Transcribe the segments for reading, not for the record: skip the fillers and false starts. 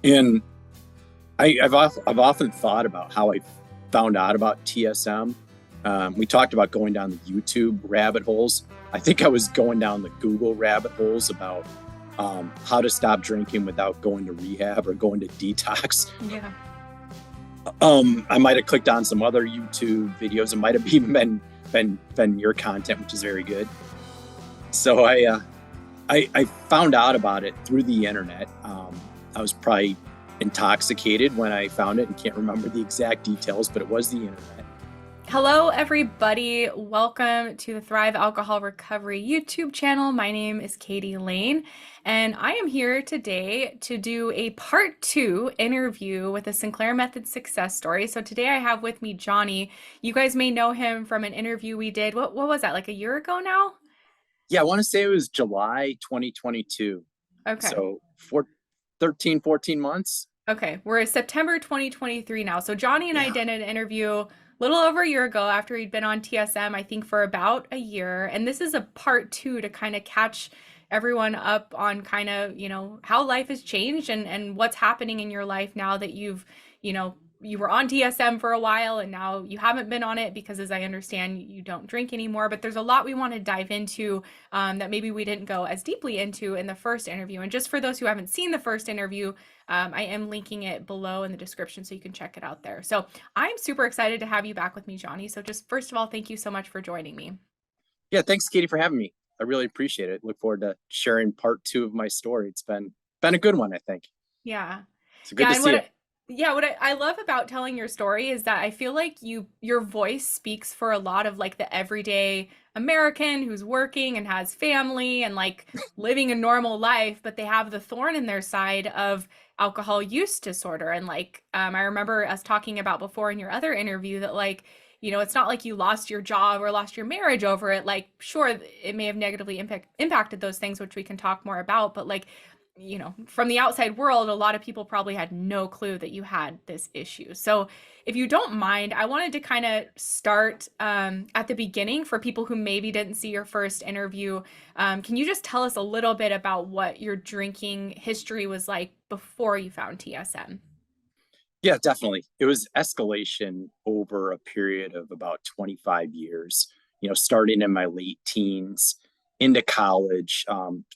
And I've often thought about how I found out about TSM. We talked about going down the YouTube rabbit holes. I think I was going down the Google rabbit holes about how to stop drinking without going to rehab or going to detox. Yeah. I might have clicked on some other YouTube videos. It might have even been your content, which is very good. So I found out about it through the internet. I was probably intoxicated when I found it and can't remember the exact details, but it was the internet. Hello, everybody. Welcome to the Thrive Alcohol Recovery YouTube channel. My name is Katie Lane, and I am here today to do a part 2 interview with a Sinclair Method success story. So today I have with me Johnny. You guys may know him from an interview we did. What was that, like a year ago now? Yeah, I want to say it was July 2022. Okay. So 14 months. Okay, we're in September 2023 now. So Johnny and I did an interview a little over a year ago after he'd been on TSM, I think for about a year. And this is a part 2 to kind of catch everyone up on kind of, how life has changed and what's happening in your life now that you were on TSM for a while and now you haven't been on it because, as I understand, you don't drink anymore. But there's a lot we want to dive into that maybe we didn't go as deeply into in the first interview. And just for those who haven't seen the first interview, I am linking it below in the description so you can check it out there. So I'm super excited to have you back with me, Johnny. So just first of all, thank you so much for joining me. Yeah, thanks, Katie, for having me. I really appreciate it. Look forward to sharing part 2 of my story. It's been a good one, I think. Yeah. It's good to see you. What I love about telling your story is that I feel like your voice speaks for a lot of like the everyday American who's working and has family and like living a normal life, but they have the thorn in their side of alcohol use disorder. And like, I remember us talking about before in your other interview that like, it's not like you lost your job or lost your marriage over it. Like, sure, it may have negatively impacted those things, which we can talk more about, but like, from the outside world, a lot of people probably had no clue that you had this issue. So if you don't mind, I wanted to kind of start at the beginning for people who maybe didn't see your first interview. Can you just tell us a little bit about what your drinking history was like before you found TSM? Yeah, definitely. It was escalation over a period of about 25 years, starting in my late teens into college,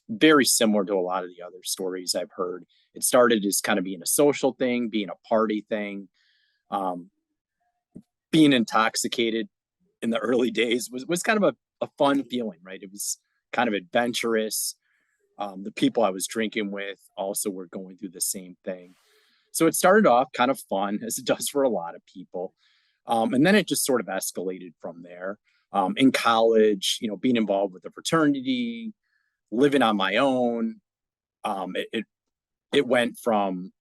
very similar to a lot of the other stories I've heard. It started as kind of being a social thing, being a party thing, um, being intoxicated in the early days was kind of a fun feeling, right? It was kind of adventurous. The people I was drinking with also were going through the same thing. So it started off kind of fun, as it does for a lot of people. And then it just sort of escalated from there. In college, being involved with a fraternity, living on my own. It went from,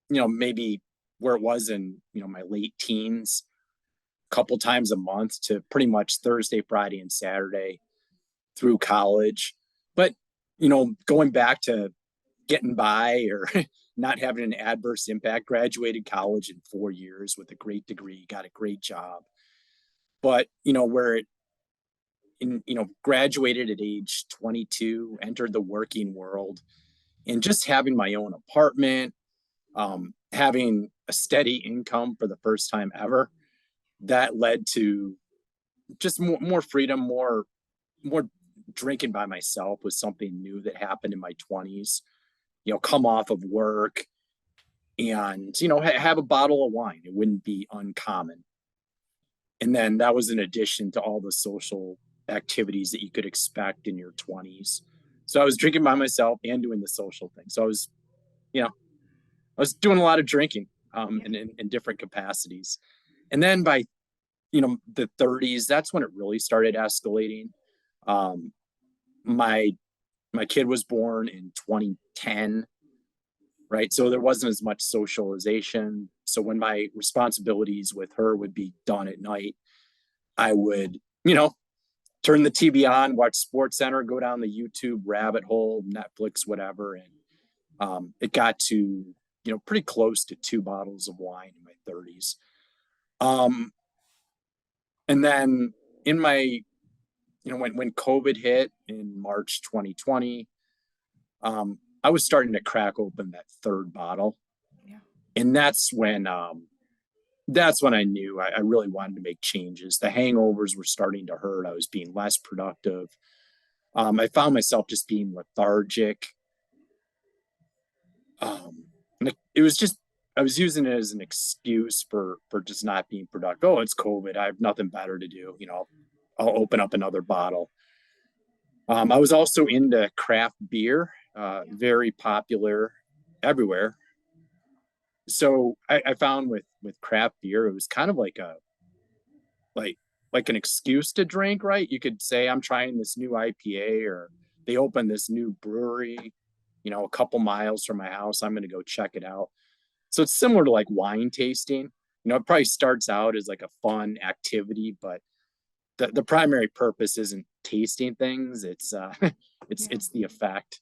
maybe where it was in, my late teens, a couple times a month to pretty much Thursday, Friday, and Saturday through college. But, going back to getting by or not having an adverse impact, graduated college in 4 years with a great degree, got a great job. But, graduated at age 22, entered the working world, and just having my own apartment, having a steady income for the first time ever, that led to just more freedom, more drinking by myself was something new that happened in my 20s. Come off of work and, have a bottle of wine. It wouldn't be uncommon. And then that was in addition to all the social activities that you could expect in your 20s. So I was drinking by myself and doing the social thing. So I was doing a lot of drinking in different capacities. And then by, the 30s, that's when it really started escalating. My kid was born in 2010, right? So there wasn't as much socialization. So when my responsibilities with her would be done at night, I would, turn the TV on, watch Sports Center, go down the YouTube rabbit hole, Netflix, whatever. And it got to, pretty close to 2 bottles of wine in my 30s. And then in my, when COVID hit in March 2020, I was starting to crack open that third bottle. And that's when I knew I really wanted to make changes. The hangovers were starting to hurt. I was being less productive. I found myself just being lethargic. And it was just, I was using it as an excuse for just not being productive. Oh, it's COVID. I have nothing better to do. I'll open up another bottle. I was also into craft beer, very popular everywhere. So I found with craft beer, it was kind of like like an excuse to drink, right? You could say I'm trying this new IPA, or they opened this new brewery, a couple miles from my house. I'm going to go check it out. So it's similar to like wine tasting. It probably starts out as like a fun activity, but the primary purpose isn't tasting things. It's it's Yeah. it's the effect.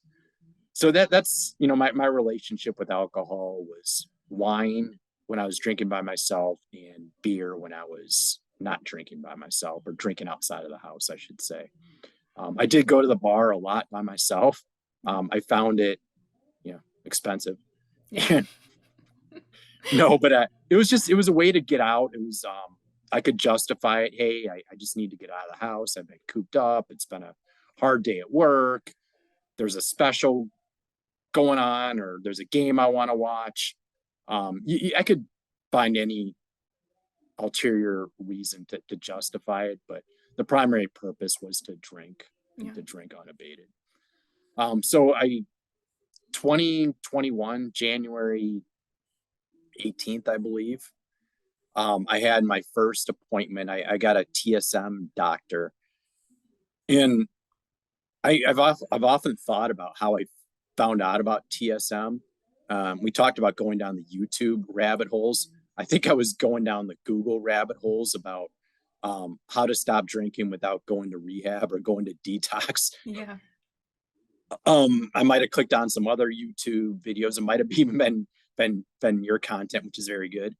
So that's my relationship with alcohol was wine when I was drinking by myself, and beer when I was not drinking by myself, or drinking outside of the house, I should say. I did go to the bar a lot by myself. I found it, expensive. Yeah. No, but it was a way to get out. It was, I could justify it. Hey, I just need to get out of the house. I've been cooped up. It's been a hard day at work. There's a special going on, or there's a game I want to watch. I could find any ulterior reason to justify it, but the primary purpose was to drink, Yeah. and to drink unabated. So 2021, January 18th, I believe, I had my first appointment. I got a TSM doctor, and I've often thought about how I found out about TSM. We talked about going down the YouTube rabbit holes. I think I was going down the Google rabbit holes about how to stop drinking without going to rehab or going to detox. Yeah. I might have clicked on some other YouTube videos. It might have even been your content, which is very good.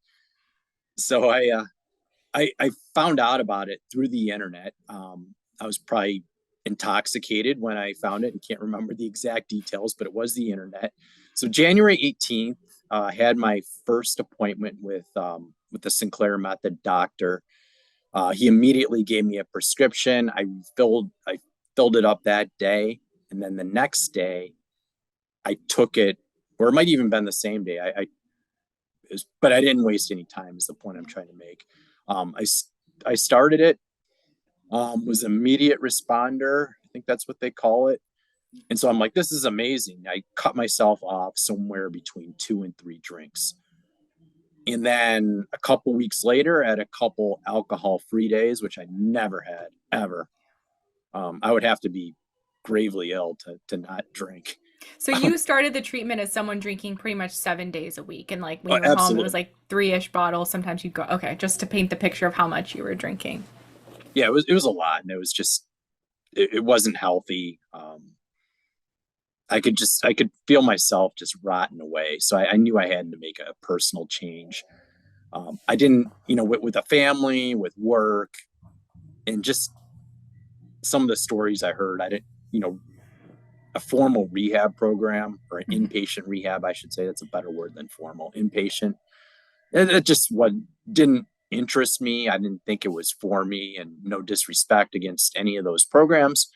So I found out about it through the internet. I was probably intoxicated when I found it and can't remember the exact details, but it was the internet. So January 18th, I had my first appointment with the Sinclair Method doctor. He immediately gave me a prescription. I filled it up that day, and then the next day, I took it, or it might even been the same day. But I didn't waste any time. Is the point I'm trying to make. I started it. Was immediate responder. I think that's what they call it. And so I'm like, this is amazing. I cut myself off somewhere between 2 and 3 drinks. And then a couple weeks later, I had a couple alcohol-free days, which I never had, ever. I would have to be gravely ill to not drink. So you started the treatment as someone drinking pretty much 7 days a week, and like when you were home, it was Absolutely. like 3-ish bottles. Sometimes you'd go, okay, just to paint the picture of how much you were drinking. Yeah, it was a lot, and it was just it wasn't healthy. I could feel myself just rotting away. So I knew I had to make a personal change. I didn't, with a family, with work, and just some of the stories I heard, I didn't, a formal rehab program, or an Mhm. inpatient rehab, I should say. That's a better word than formal. Inpatient. It just what didn't interest me. I didn't think it was for me, and no disrespect against any of those programs.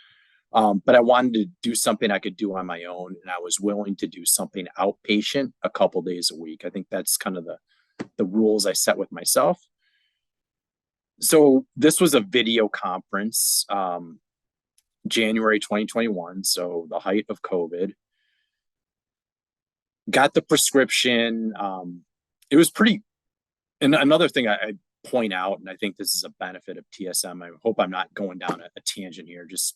But I wanted to do something I could do on my own, and I was willing to do something outpatient a couple days a week. I think that's kind of the rules I set with myself. So this was a video conference, January 2021, so the height of COVID. Got the prescription. It was pretty. And another thing I point out, and I think this is a benefit of TSM. I hope I'm not going down a tangent here. Just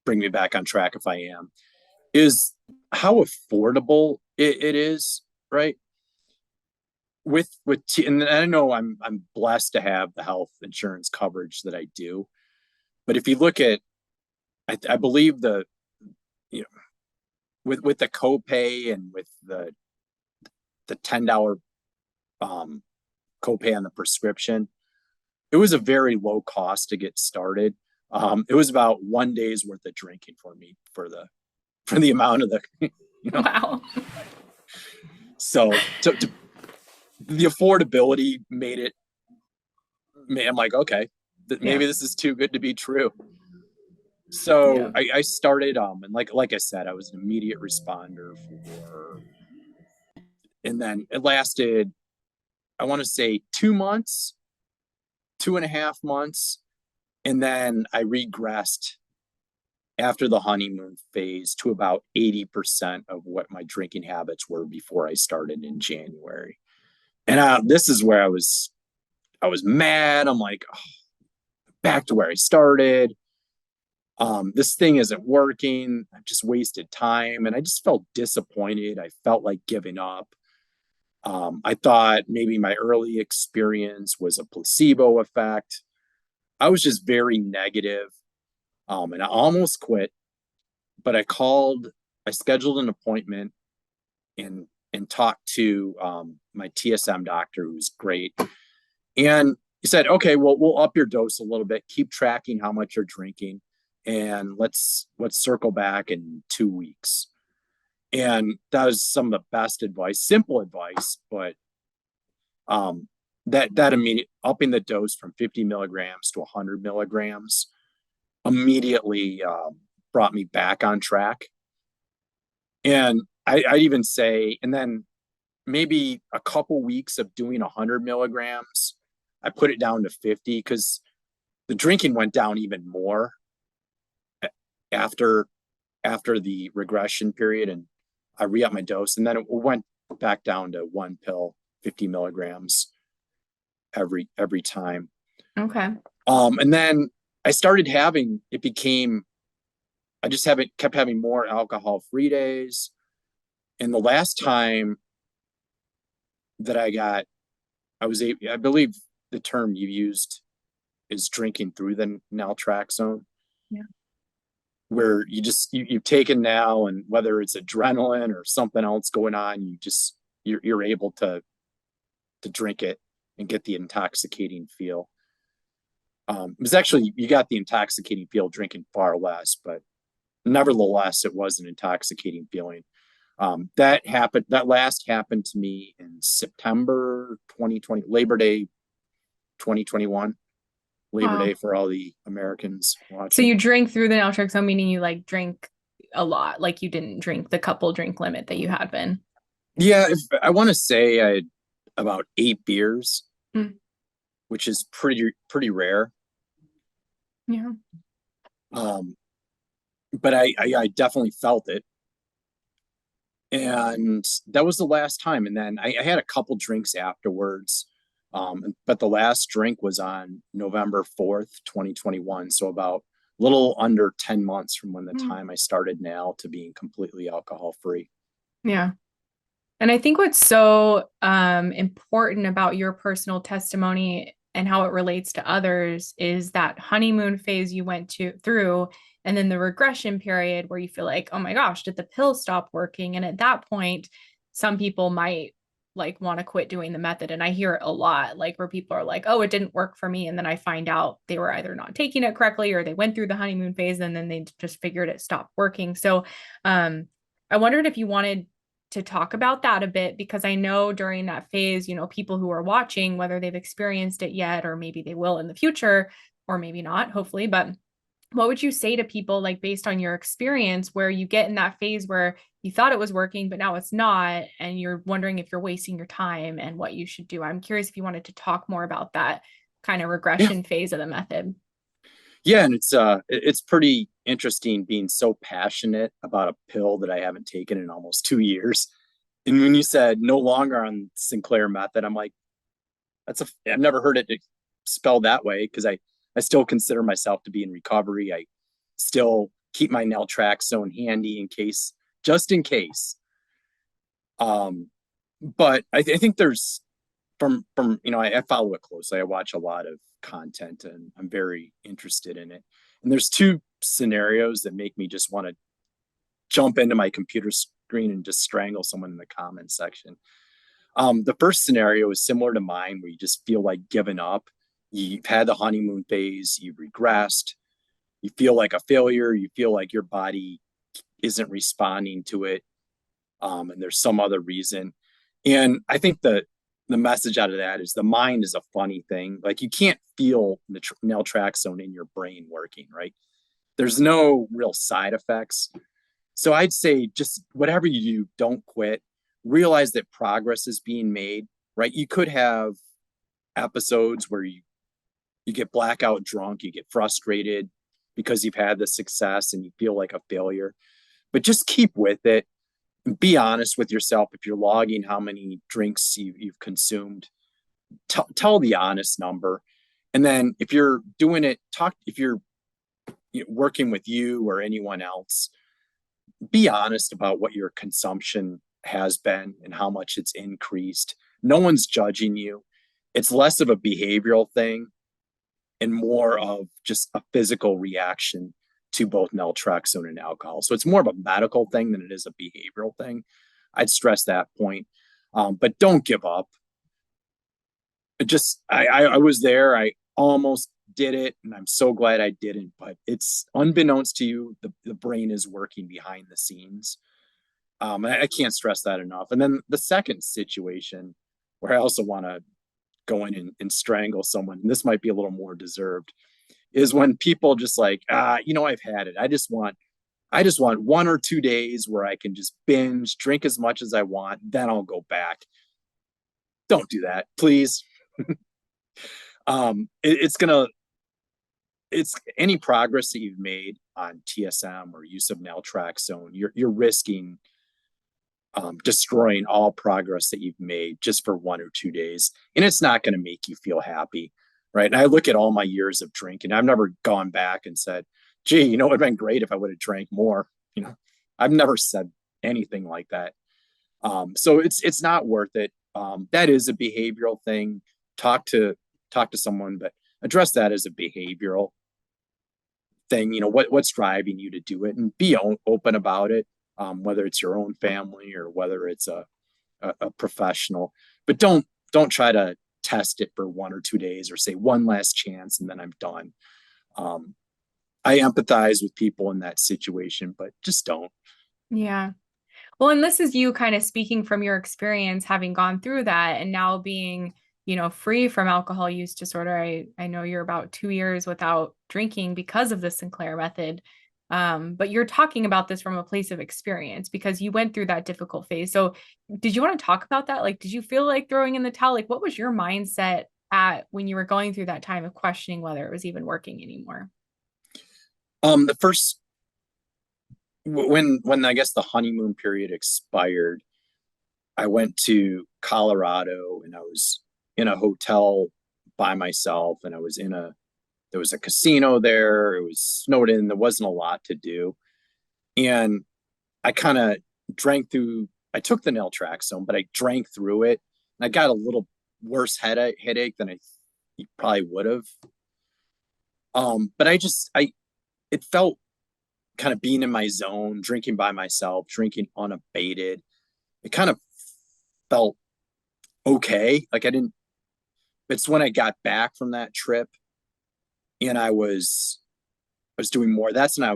bring me back on track if I am. Is how affordable it is, right? And I know I'm blessed to have the health insurance coverage that I do, but if you look at, I believe you know with the copay, and with the $10 copay on the prescription, it was a very low cost to get started. It was about 1 day's worth of drinking for me for the amount of the. Wow. So the affordability made it. I'm like, okay, Yeah. maybe this is too good to be true. So Yeah. I started, and like I said, I was an immediate responder for, and then it lasted, I want to say 2 months, 2.5 months, and then I regressed after the honeymoon phase to about 80% of what my drinking habits were before I started in January. And this is where I was mad. I'm like, oh, back to where I started. This thing isn't working. I've just wasted time. And I just felt disappointed. I felt like giving up. I thought maybe my early experience was a placebo effect. I was just very negative, and I almost quit, but I scheduled an appointment and talked to my TSM doctor, who's great. And he said, okay, well, we'll up your dose a little bit, keep tracking how much you're drinking, and let's circle back in 2 weeks. And that was some of the best advice, simple advice, but um, that immediate upping the dose from 50 milligrams to 100 milligrams immediately brought me back on track. And I even say, and then maybe a couple weeks of doing 100 milligrams, I put it down to 50 because the drinking went down even more after the regression period, and I re-upped my dose, and then it went back down to one pill, 50 milligrams every time. Okay. And then I started having it became I just haven't kept having more alcohol free days. And the last time that I believe the term you used is drinking through the naltrexone, Yeah. where you've taken now, and whether it's adrenaline or something else going on, you're able to drink it and get the intoxicating feel. It was actually, you got the intoxicating feel drinking far less, but nevertheless, it was an intoxicating feeling. That last happened to me in September 2020, Labor Day 2021, Labor Day Wow. for all the Americans So watching. you drink through the naltrexone, meaning you like drink a lot, like you didn't drink the couple drink limit that you had been. Yeah, if I want to say I had about 8 beers, Mm. which is pretty rare. Yeah. Um, but I definitely felt it, and that was the last time. And then I had a couple drinks afterwards, but the last drink was on November 4th, 2021. So about a little under 10 months from when the Mm. time I started now to being completely alcohol free. Yeah. And I think what's so important about your personal testimony and how it relates to others is that honeymoon phase you went through, and then the regression period where you feel like, oh my gosh, did the pill stop working? And at that point, some people might like want to quit doing the method. And I hear it a lot, like where people are like, oh, it didn't work for me. And then I find out they were either not taking it correctly or they went through the honeymoon phase and then they just figured it stopped working. So I wondered if you wanted to talk about that a bit, because I know during that phase, people who are watching, whether they've experienced it yet, or maybe they will in the future, or maybe not, hopefully, but what would you say to people, like based on your experience, where you get in that phase where you thought it was working, but now it's not, and you're wondering if you're wasting your time and what you should do? I'm curious if you wanted to talk more about that kind of Yeah. regression phase of the method. Yeah. And it's pretty interesting being so passionate about a pill that I haven't taken in almost 2 years. And when you said no longer on Sinclair Method, I'm like, I've never heard it spelled that way, because I still consider myself to be in recovery. I still keep my naltrexone handy just in case. Um, but I think there's from I follow it closely. I watch a lot of content, and I'm very interested in it. And there's two scenarios that make me just want to jump into my computer screen and just strangle someone in the comments section. The first scenario is similar to mine, where you just feel like giving up. You've had the honeymoon phase, you've regressed, you feel like a failure, you feel like your body isn't responding to it, and there's some other reason. And I think that the message out of that is the mind is a funny thing. Like, you can't feel the naltrexone in your brain working, right? There's no real side effects. So I'd say just whatever you do, don't quit. Realize that progress is being made, right? You could have episodes where you get blackout drunk, you get frustrated because you've had the success and you feel like a failure. But just keep with it. Be honest with yourself. If you're logging how many drinks you've consumed, tell the honest number. And then if you're doing it, if you're working with you or anyone else, be honest about what your consumption has been and how much it's increased. No one's judging you. It's less of a behavioral thing and more of just a physical reaction to both naltrexone and alcohol. So it's more of a medical thing than it is a behavioral thing. I'd stress that point. But don't give up. I was there. I almost did it, and I'm so glad I didn't. But it's unbeknownst to you, the brain is working behind the scenes. I can't stress that enough. And then the second situation where I also want to go in and strangle someone, and this might be a little more deserved, is when people just like, I've had it. I just want 1 or 2 days where I can just binge, drink as much as I want, then I'll go back. Don't do that, please. It's any progress that you've made on TSM or use of naltrexone, you're risking destroying all progress that you've made just for 1 or 2 days. And it's not going to make you feel happy. Right. And I look at all my years of drinking. I've never gone back and said, gee, it would have been great if I would have drank more. I've never said anything like that. So it's not worth it. That is a behavioral thing. Talk to someone, but address that as a behavioral thing. What's driving you to do it, and be open about it. Whether it's your own family or whether it's a professional, but don't try to test it for 1 or 2 days or say one last chance and then I'm done. I empathize with people in that situation, but just don't. Yeah. Well, and this is you kind of speaking from your experience, having gone through that and now being, free from alcohol use disorder. I know you're about 2 years without drinking because of the Sinclair method. But you're talking about this from a place of experience because you went through that difficult phase. So did you want to talk about that? Like, did you feel like throwing in the towel? Like, what was your mindset at when you were going through that time of questioning whether it was even working anymore? The first when I guess the honeymoon period expired, I went to Colorado and I was in a hotel by myself, and there was a casino there. It was snowed in. There wasn't a lot to do. And I kind of I took the naltrexone, but I drank through it. And I got a little worse headache than I probably would have. But it felt kind of being in my zone, drinking by myself, drinking unabated. It kind of felt okay. Like it's when I got back from that trip and I was doing more. That's when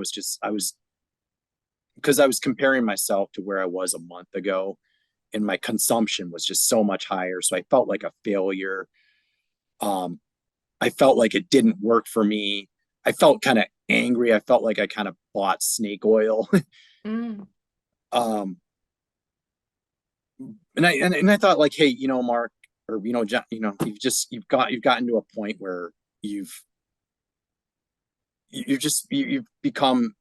because I was comparing myself to where I was a month ago, and my consumption was just so much higher. So I felt like a failure. I felt like it didn't work for me. I felt kind of angry. I felt like I kind of bought snake oil. Mm. um, and I thought, like, hey, Mark, or John, you've gotten to a point where you've become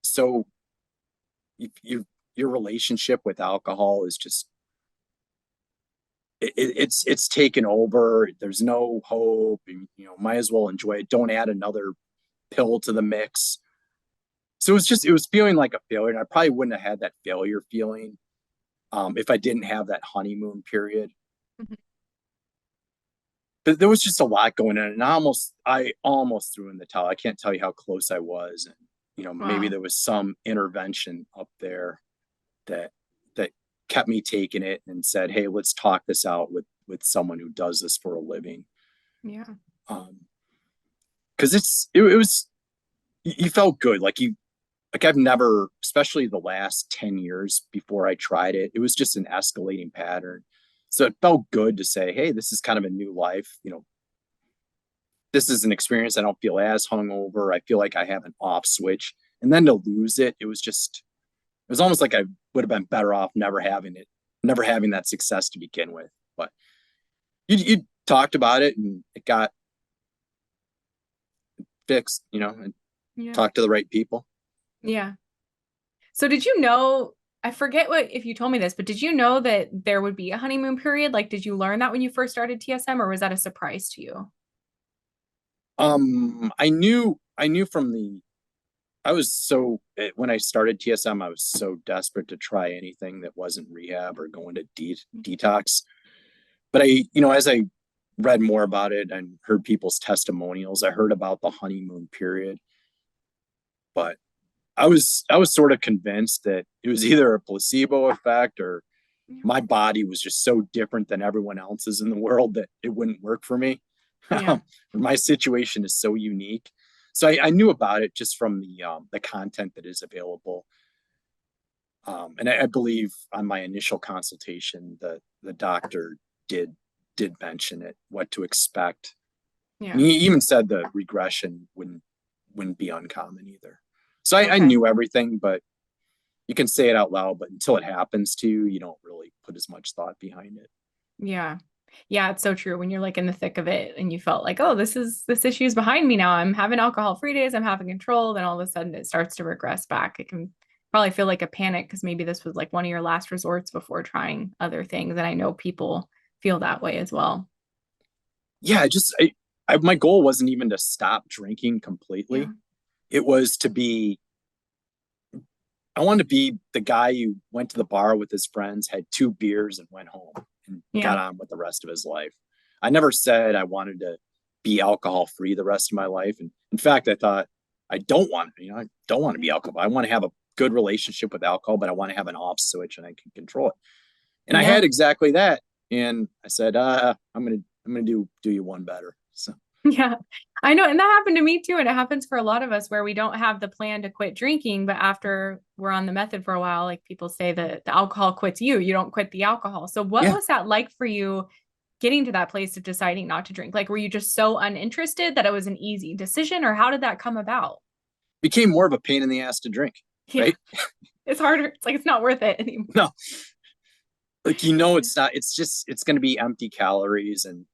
so your relationship with alcohol is just it's taken over. There's no hope, and might as well enjoy it. Don't add another pill to the mix. So it was feeling like a failure, and I probably wouldn't have had that failure feeling if I didn't have that honeymoon period. Mhm. But there was just a lot going on, and I almost threw in the towel. I can't tell you how close I was, and maybe Wow. there was some intervention up there that kept me taking it and said, hey, let's talk this out with someone who does this for a living. Yeah. Because it was, you felt good. Like I've never, especially the last 10 years before I tried it, it was just an escalating pattern. So it felt good to say, hey, this is kind of a new life. This is an experience. I don't feel as hungover. I feel like I have an off switch. And then to lose it, it was almost like I would have been better off never having that success to begin with. But you talked about it and it got fixed, and Yeah. talked to the right people. Yeah. So did you know, I forget what if you told me this, but did you know that there would be a honeymoon period? Like, did you learn that when you first started TSM, or was that a surprise to you? I knew when I started TSM, I was so desperate to try anything that wasn't rehab or going to detox. But as I read more about it and heard people's testimonials, I heard about the honeymoon period. But I was sort of convinced that it was either a placebo effect or Yeah. my body was just so different than everyone else's in the world that it wouldn't work for me. Yeah. My situation is so unique. So I knew about it just from the content that is available. And I believe on my initial consultation, the doctor did mention it, what to expect. And Yeah. he even said the regression wouldn't be uncommon either. So I Okay. knew everything, but you can say it out loud, but until it happens to you, you don't really put as much thought behind it. Yeah. Yeah, it's so true when you're like in the thick of it and you felt like, oh, this issue is behind me now. I'm having alcohol-free days, I'm having control, then all of a sudden it starts to regress back. It can probably feel like a panic because maybe this was like one of your last resorts before trying other things. And I know people feel that way as well. Yeah, my goal wasn't even to stop drinking Yeah. completely. It was I wanted to be the guy who went to the bar with his friends, had 2 beers, and went home and Yeah. got on with the rest of his life. I never said I wanted to be alcohol free the rest of my life. And in fact, I thought I don't want to be alcohol. I want to have a good relationship with alcohol, but I want to have an off switch and I can control it. And I Yeah. had exactly that. And I said, I'm gonna do you one better. So Yeah, I know. And that happened to me too. And it happens for a lot of us where we don't have the plan to quit drinking, but after we're on the method for a while, like people say that the alcohol quits you, you don't quit the alcohol. So what yeah, was that like for you getting to that place of deciding not to drink? Like, were you just so uninterested that it was an easy decision, or how did that come about? became more of a pain in the ass to drink, Yeah, right? it's harder. It's like it's not worth it anymore. No, like it's not. It's going to be empty calories, and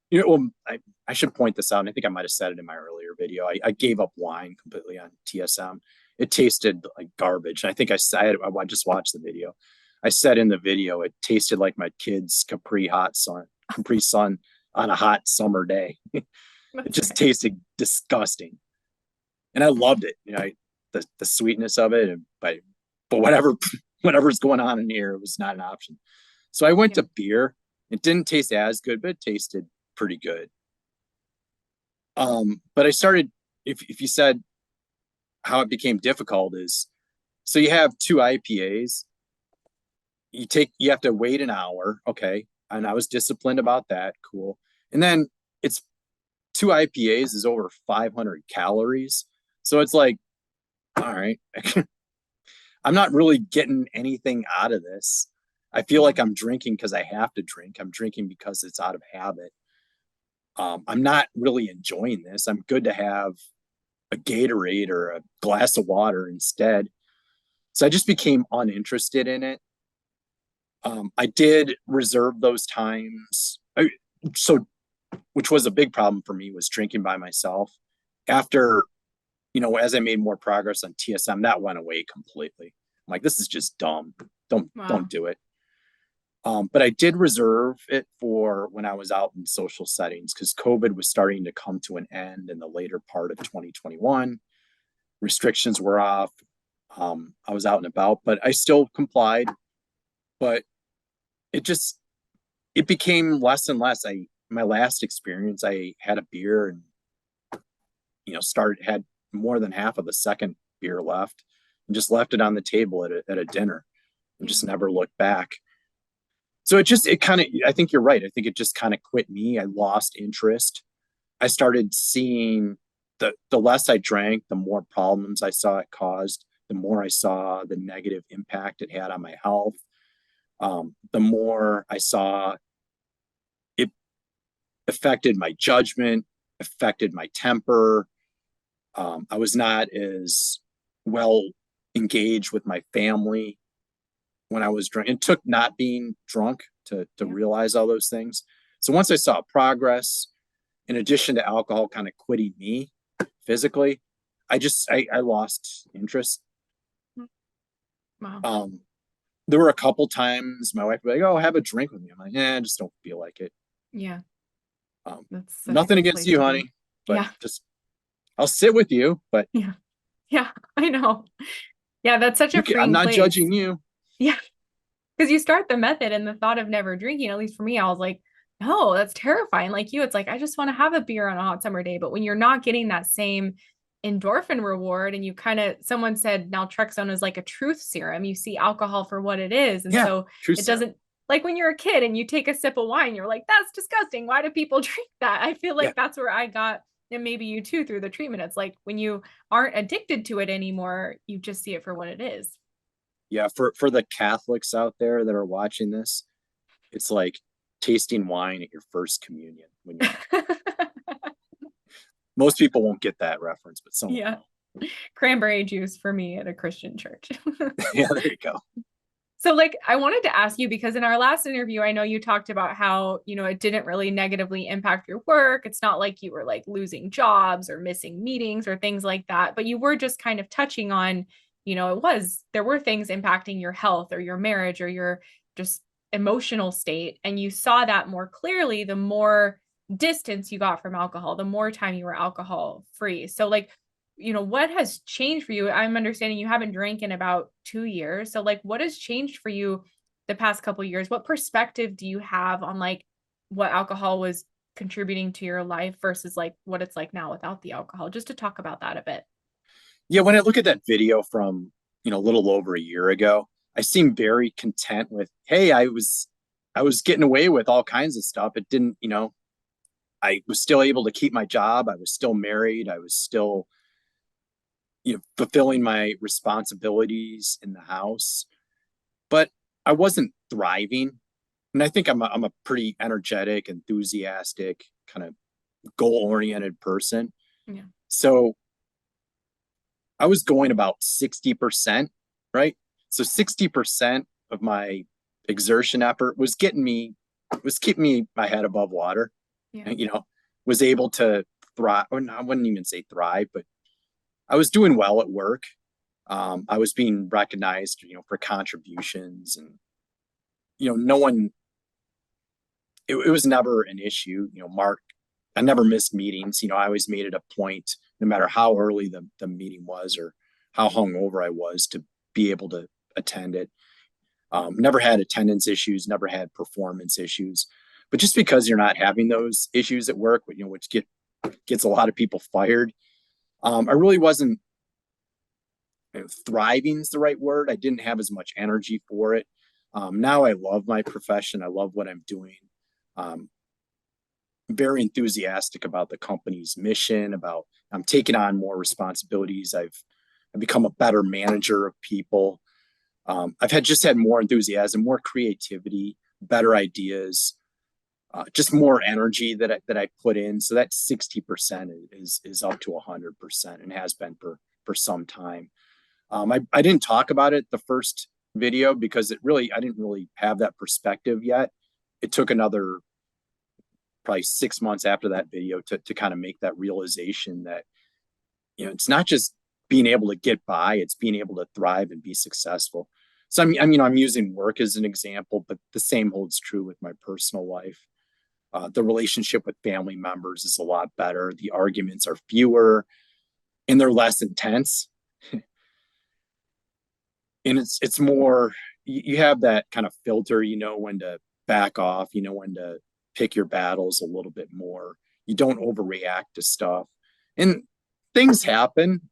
I should point this out. And I think I might have said it in my earlier video. I gave up wine completely on TSM. It tasted like garbage. And I think I said I just watched the video. I said in the video it tasted like my kid's Capri Sun on a hot summer day. It That's just right. tasted disgusting, and I loved it. The sweetness of it, but whatever's going on in here, it was not an option. So I went Yeah. to beer. It didn't taste as good, but it tasted pretty good. But I started. If you said how it became difficult is, so you have 2 IPAs. You have to wait an hour, okay, and I was disciplined about that. Cool. And then it's 2 IPAs is over 500 calories, so it's like, all right, I'm not really getting anything out of this. I feel Yeah. like I'm drinking because I have to drink. I'm drinking because it's out of habit. I'm not really enjoying this. I'm good to have a Gatorade or a glass of water instead. So I just became uninterested in it. I did reserve those times. So, which was a big problem for me, was drinking by myself. After, as I made more progress on TSM, that went away completely. I'm like, this is just dumb. Don't Wow. do it. But I did reserve it for when I was out in social settings because COVID was starting to come to an end in the later part of 2021. Restrictions were off. I was out and about, but I still complied. But it just it became less and less. My last experience, I had a beer and started had more than half of the second beer left and just left it on the table at a dinner and Yeah. just never looked back. So it kind of, I think you're right. I think it just kind of quit me. I lost interest. I started seeing the less I drank, the more problems I saw it caused, the more I saw the negative impact it had on my health. The more I saw affected my judgment, affected my temper. I was not as well engaged with my family when I was drunk. It took not being drunk to Yeah. realize all those things. So once I saw progress, in addition to alcohol kind of quitting me physically, I lost interest. Wow. There were a couple times my wife would be like, "Oh, have a drink with me." I'm like, "Yeah, I just don't feel like it." Yeah. That's such a Nothing good against place you, to honey, be. but Yeah. just I'll sit with you, but Yeah. Yeah. I know. Yeah, that's such a I'm freeing not place. judging you. Yeah. Because you start the method and the thought of never drinking, at least for me, I was like, no, that's terrifying. Like you, it's like, I just want to have a beer on a hot summer day. But when you're not getting that same endorphin reward, and you kind of, someone said naltrexone is like a truth serum, you see alcohol for what it is. And Yeah, so true, it Sarah. doesn't, like when you're a kid and you take a sip of wine, you're like, that's disgusting. Why do people drink that? I feel Yeah, like that's where I got, and maybe you too, through the treatment. It's like when you aren't addicted to it anymore, you just see it for what it is. yeah. For the Catholics out there that are watching this, it's like tasting wine at your first communion when you're most people won't get that reference, but someone Yeah. will. Cranberry juice for me at a Christian church. Yeah, there you go. So like I wanted to ask you because in our last interview I know you talked about how, it didn't really negatively impact your work. It's not like you were like losing jobs or missing meetings or things like that, but you were just kind of touching on, there were things impacting your health or your marriage or your just emotional state, and you saw that more clearly the more distance you got from alcohol, the more time you were alcohol free. So like what has changed for you? I'm understanding you haven't drank in about 2 years. So like, what has changed for you the past couple of years? What perspective do you have on like what alcohol was contributing to your life versus like what it's like now without the alcohol? Just to talk about that a bit. Yeah, when I look at that video from a little over a year ago, I seem very content with, hey, I was getting away with all kinds of stuff. It didn't, I was still able to keep my job. I was still married. I was still, fulfilling my responsibilities in the house, but I wasn't thriving. And I think I'm a pretty energetic, enthusiastic, kind of goal-oriented person. Yeah. So I was going about 60%, right? So 60% of my exertion effort was keeping me my head above water, Yeah. and was able to thrive. Or I wouldn't even say thrive, but I was doing well at work. I was being recognized, for contributions, and no one. It was never an issue. Mark, I never missed meetings. I always made it a point, no matter how early the meeting was or how hungover I was, to be able to attend it. Never had attendance issues, never had performance issues. But just because you're not having those issues at work, which gets a lot of people fired, I really wasn't, thriving is the right word. I didn't have as much energy for it. Now I love my profession. I love what I'm doing. Um, very enthusiastic about the company's mission, about I'm taking on more responsibilities. I've become a better manager of people. I've just had more enthusiasm, more creativity, better ideas, just more energy that I put in. So that 60% is up to 100% and has been for some time. I didn't talk about it the first video because I didn't really have that perspective yet. It took another probably 6 months after that video to kind of make that realization that, it's not just being able to get by, it's being able to thrive and be successful. So I'm using work as an example, but the same holds true with my personal life. The relationship with family members is a lot better. The arguments are fewer and they're less intense. And it's more, you have that kind of filter, when to back off, when to pick your battles a little bit more. You don't overreact to stuff. And things happen,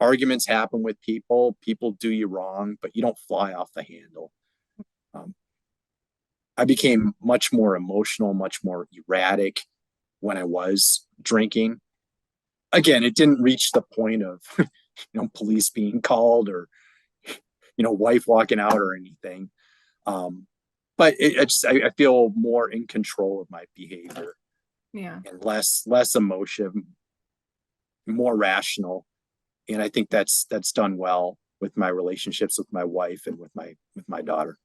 arguments happen with people do you wrong, but you don't fly off the handle. um, I became much more emotional, much more erratic when I was drinking. Again, it didn't reach the point of police being called or wife walking out or anything. um, but I feel more in control of my behavior Yeah. and less emotion, more rational. And I think that's done well with my relationships with my wife and with my daughter.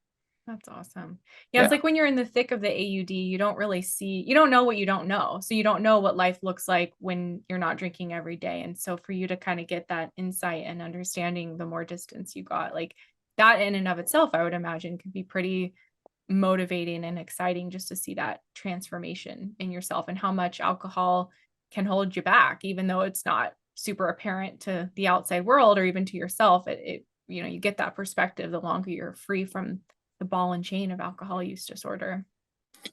That's awesome. Yeah, it's Yeah. like when you're in the thick of the AUD, you don't really see, you don't know what you don't know. So you don't know what life looks like when you're not drinking every day. And so for you to kind of get that insight and understanding the more distance you got, like that in and of itself, I would imagine could be pretty motivating and exciting just to see that transformation in yourself and how much alcohol can hold you back, even though it's not super apparent to the outside world or even to yourself. You get that perspective the longer you're free from the ball and chain of alcohol use disorder.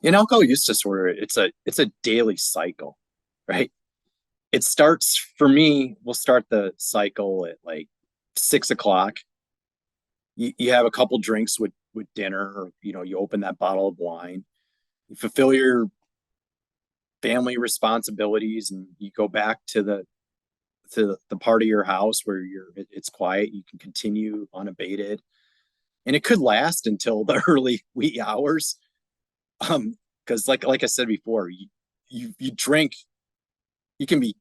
In alcohol use disorder, it's a daily cycle, right? It starts for me, we'll start the cycle at like 6 o'clock. You have a couple drinks with dinner, or you open that bottle of wine, you fulfill your family responsibilities, and you go back to the part of your house where it's quiet. You can continue unabated, and it could last until the early wee hours. Because like I said before, you drink, you can be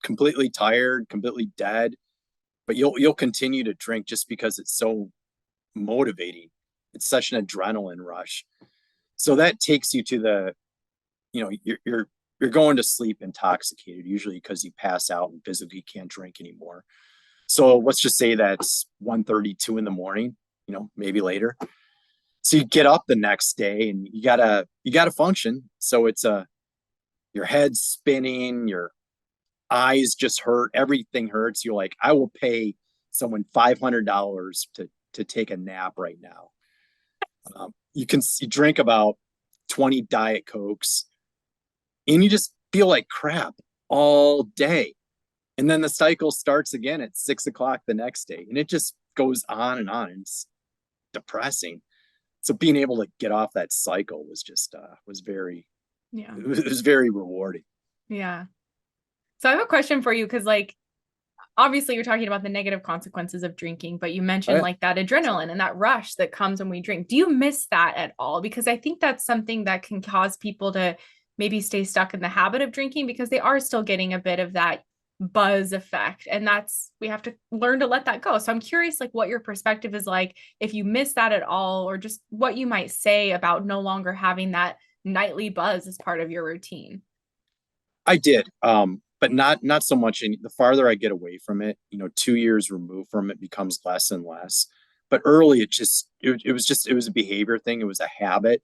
completely tired, completely dead, but you'll continue to drink just because it's so motivating. It's such an adrenaline rush. So that takes you to you're going to sleep intoxicated, usually because you pass out and physically can't drink anymore. So let's just say that's 1:32 in the morning, maybe later. So you get up the next day and you gotta function. So it's your head's spinning, your eyes just hurt, everything hurts. You're like, I will pay someone $500 to take a nap right now. You drink about 20 Diet Cokes, and you just feel like crap all day. And then the cycle starts again at 6 o'clock the next day, and it just goes on and on. And it's depressing. So being able to get off that cycle was very Yeah. it was very rewarding. Yeah. So I have a question for you because, like, obviously you're talking about the negative consequences of drinking, but you Oh, mentioned yeah. like that adrenaline and that rush that comes when we drink. Do you miss that at all? Because I think that's something that can cause people to maybe stay stuck in the habit of drinking because they are still getting a bit of that buzz effect. And we have to learn to let that go. So I'm curious, like, what your perspective is like, if you miss that at all, or just what you might say about no longer having that nightly buzz as part of your routine. I did, but not so much. The farther I get away from it, 2 years removed from it, becomes less and less. But early, it was a behavior thing. It was a habit,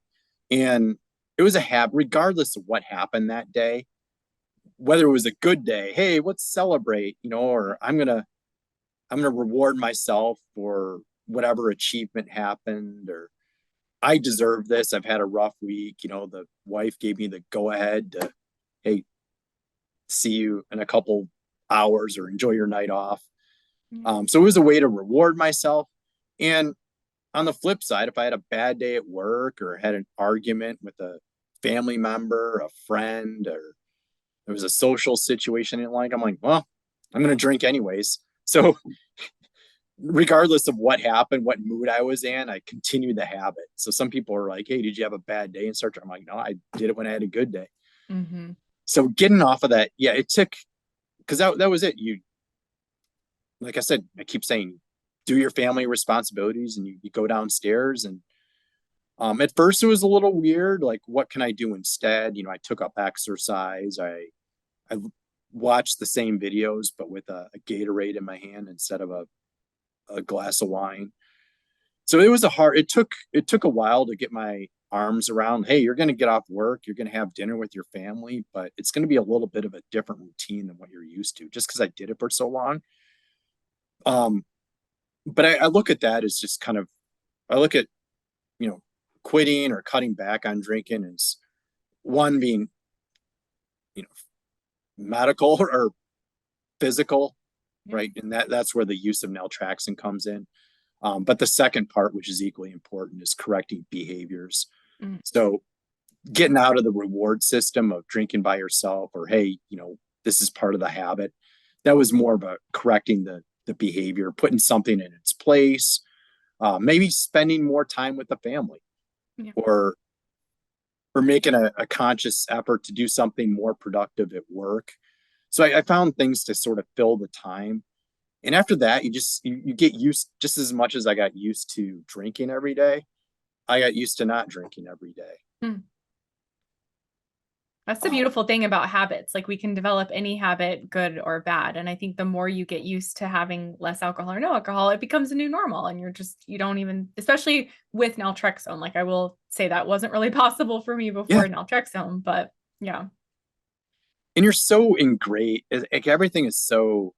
and it was a habit regardless of what happened that day. Whether it was a good day, hey, let's celebrate, or I'm gonna reward myself for whatever achievement happened, or I deserve this. I've had a rough week. The wife gave me the go ahead to, hey, see you in a couple hours or enjoy your night off. So it was a way to reward myself. And on the flip side, if I had a bad day at work or had an argument with a family member, a friend, or there was a social situation I didn't like, I'm like, well, I'm going to drink anyways. So regardless of what happened, what mood I was in, I continued the habit. So some people are like, hey, did you have a bad day? And start, I'm like, no, I did it when I had a good day. Mm-hmm. So getting off of that, yeah, it took, because that was it. Like I said, I keep saying, do your family responsibilities, and you go downstairs. And at first it was a little weird. Like, what can I do instead? I took up exercise. I watched the same videos, but with a Gatorade in my hand instead of a glass of wine. So it took a while to get my arms around, hey, you're going to get off work, you're going to have dinner with your family, but it's going to be a little bit of a different routine than what you're used to, just because I did it for so long. um but I look at that as just kind of, I look at, you know quitting or cutting back on drinking as one being, you know medical or physical, Yeah. right? And that's where the use of naltrexone comes in. But the second part, which is equally important, is correcting behaviors. Mm. So getting out of the reward system of drinking by yourself, or hey, this is part of the habit. That was more about correcting the behavior, putting something in its place, maybe spending more time with the family. Yeah. or making a conscious effort to do something more productive at work. So I found things to sort of fill the time. And after that, you get used, just as much as I got used to drinking every day, I got used to not drinking every day. Mm. That's the Um, beautiful thing about habits. Like we can develop any habit, good or bad. And I think the more you get used to having less alcohol or no alcohol, it becomes a new normal. And you don't even, especially with naltrexone, like I will say that wasn't really possible for me yeah, before naltrexone, but yeah. and you're so ingrained. Like everything is so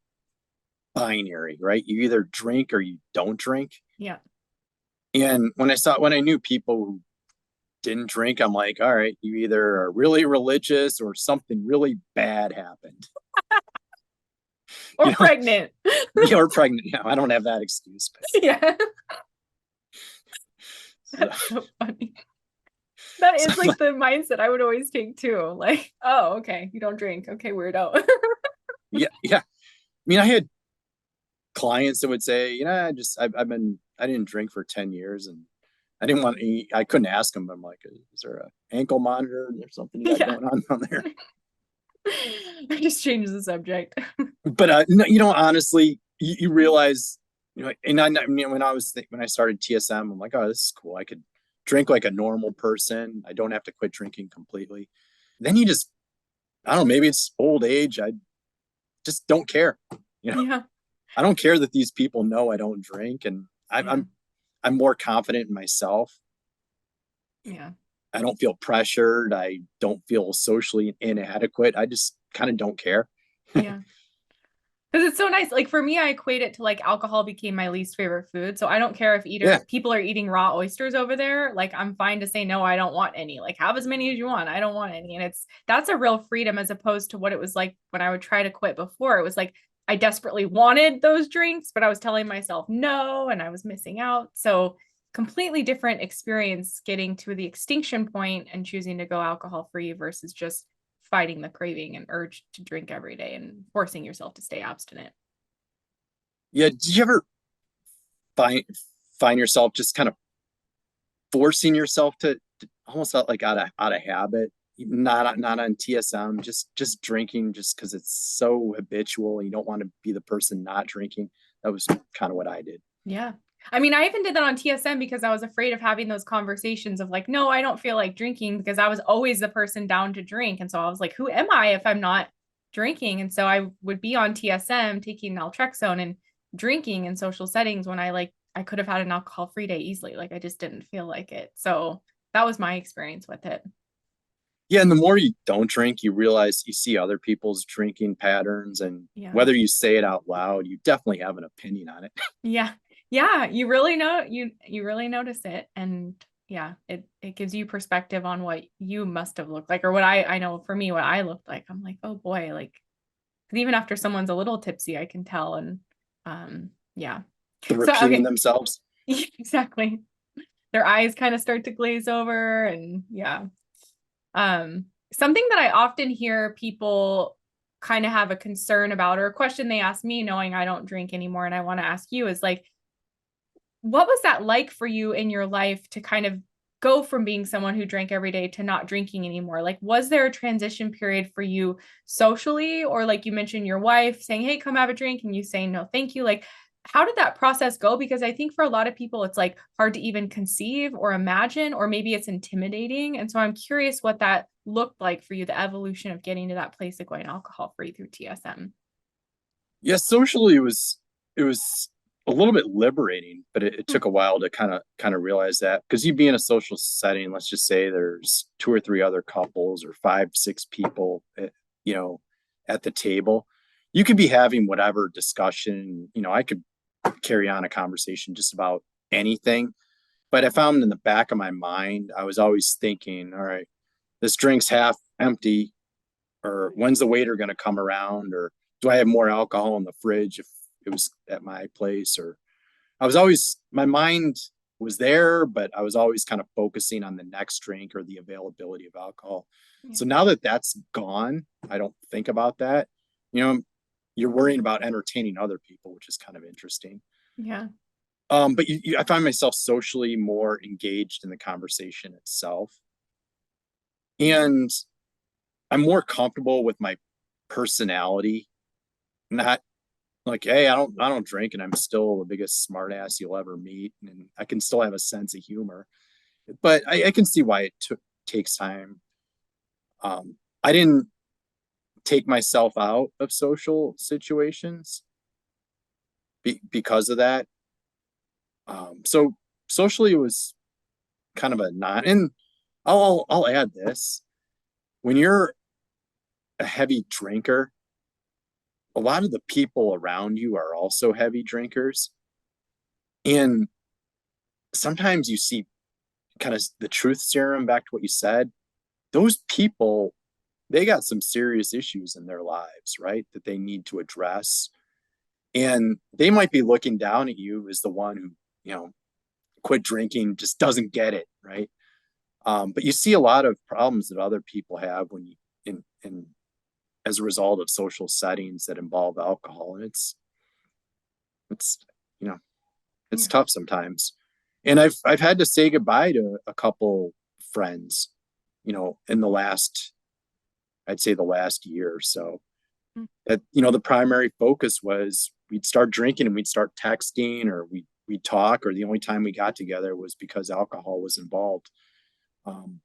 binary, right? You either drink or you don't drink. Yeah. And when I knew people who didn't drink, I'm like, all right, you either are really religious or something really bad happened. Or You know, pregnant. you're pregnant. You know, I don't have that excuse, but Yeah. so, That's so funny. That so is like the mindset I would always take too. Like, oh, okay, you don't drink. Okay, weirdo. yeah, yeah. I mean, I had clients that would say, you know, I didn't drink for 10 years and I didn't want to eat. I couldn't ask them. I'm like, is there a ankle monitor or something you got Yeah. going on down there? I just changed the subject. But no, you know, honestly, you realize, you know, and I mean, when I started TSM, I'm like, oh, this is cool. I could drink like a normal person. I don't have to quit drinking completely. Then you just, I don't know, maybe it's old age. I just don't care. You know, Yeah. I don't care that these people know I don't drink, and Yeah. I'm more confident in myself. Yeah. I don't feel pressured. I don't feel socially inadequate. I just kind of don't care. Yeah. Because it's so nice. Like for me, I equate it to like alcohol became my least favorite food. So I don't care if Yeah, people are eating raw oysters over there. Like I'm fine to say no, I don't want any. Like have as many as you want. I don't want any. And that's a real freedom as opposed to what it was like when I would try to quit before. It was like I desperately wanted those drinks, but I was telling myself no and I was missing out. So completely different experience getting to the extinction point and choosing to go alcohol free versus just fighting the craving and urge to drink every day and forcing yourself to stay abstinent. yeah. Did you ever find find yourself just kind of forcing yourself to almost like out of habit, not on TSM, just drinking just because it's so habitual. You don't want to be the person not drinking. That was kind of what I did. Yeah. I mean, I even did that on TSM because I was afraid of having those conversations of like, no, I don't feel like drinking because I was always the person down to drink. And so I was like, who am I if I'm not drinking? And so I would be on TSM taking naltrexone and drinking in social settings when I could have had an alcohol free day easily. Like I just didn't feel like it. So that was my experience with it. Yeah, and the more you don't drink, you realize you see other people's drinking patterns, and Yeah. whether you say it out loud, you definitely have an opinion on it. Yeah. Yeah, you really know you really notice it and yeah, it gives you perspective on what you must have looked like or what I know for me what I looked like. I'm like, "Oh boy," like 'cause even after someone's a little tipsy, I can tell and yeah. They're So repeating okay. themselves. Exactly. Their eyes kind of start to glaze over and yeah. Something that I often hear people kind of have a concern about or a question they ask me knowing I don't drink anymore and I want to ask you is like what was that like for you in your life to kind of go from being someone who drank every day to not drinking anymore? Like, was there a transition period for you socially, or like you mentioned your wife saying, "Hey, come have a drink," and you saying, "No, thank you." Like, how did that process go? Because I think for a lot of people, it's like hard to even conceive or imagine, or maybe it's intimidating. And so I'm curious what that looked like for you, the evolution of getting to that place of going alcohol free through TSM. Yeah, socially it was a little bit liberating, but it Hmm. took a while to kind of realize that because you'd be in a social setting. Let's just say there's two or three other couples or five, six people, you know, at the table. You could be having whatever discussion. You know, I could carry on a conversation just about anything. But I found in the back of my mind, I was always thinking, all right, this drink's half empty, or when's the waiter going to come around, or do I have more alcohol in the fridge if it was at my place, or I was always, my mind was there, but I was always kind of focusing on the next drink or the availability of alcohol. Yeah. So now that that's gone, I don't think about that. You know, you're worrying about entertaining other people, which is kind of interesting. Yeah. But I find myself socially more engaged in the conversation itself, and I'm more comfortable with my personality. Not like, hey, I don't drink, and I'm still the biggest smartass you'll ever meet, and I can still have a sense of humor. But I can see why it takes time. I didn't take myself out of social situations because of that. So socially, it was kind of a non. And I'll add this: when you're a heavy drinker, a lot of the people around you are also heavy drinkers, and sometimes you see kind of the truth serum. Back to what you said, those people, they got some serious issues in their lives, right? That they need to address. And they might be looking down at you as the one who, quit drinking, just doesn't get it, right? But you see a lot of problems that other people have when you in as a result of social settings that involve alcohol, and it's you know it's Yeah. tough sometimes. And I've had to say goodbye to a couple friends, in the last, I'd say the last year or so. Mm. That the primary focus was we'd start drinking and we'd start texting, or we'd talk, or the only time we got together was because alcohol was involved. Um,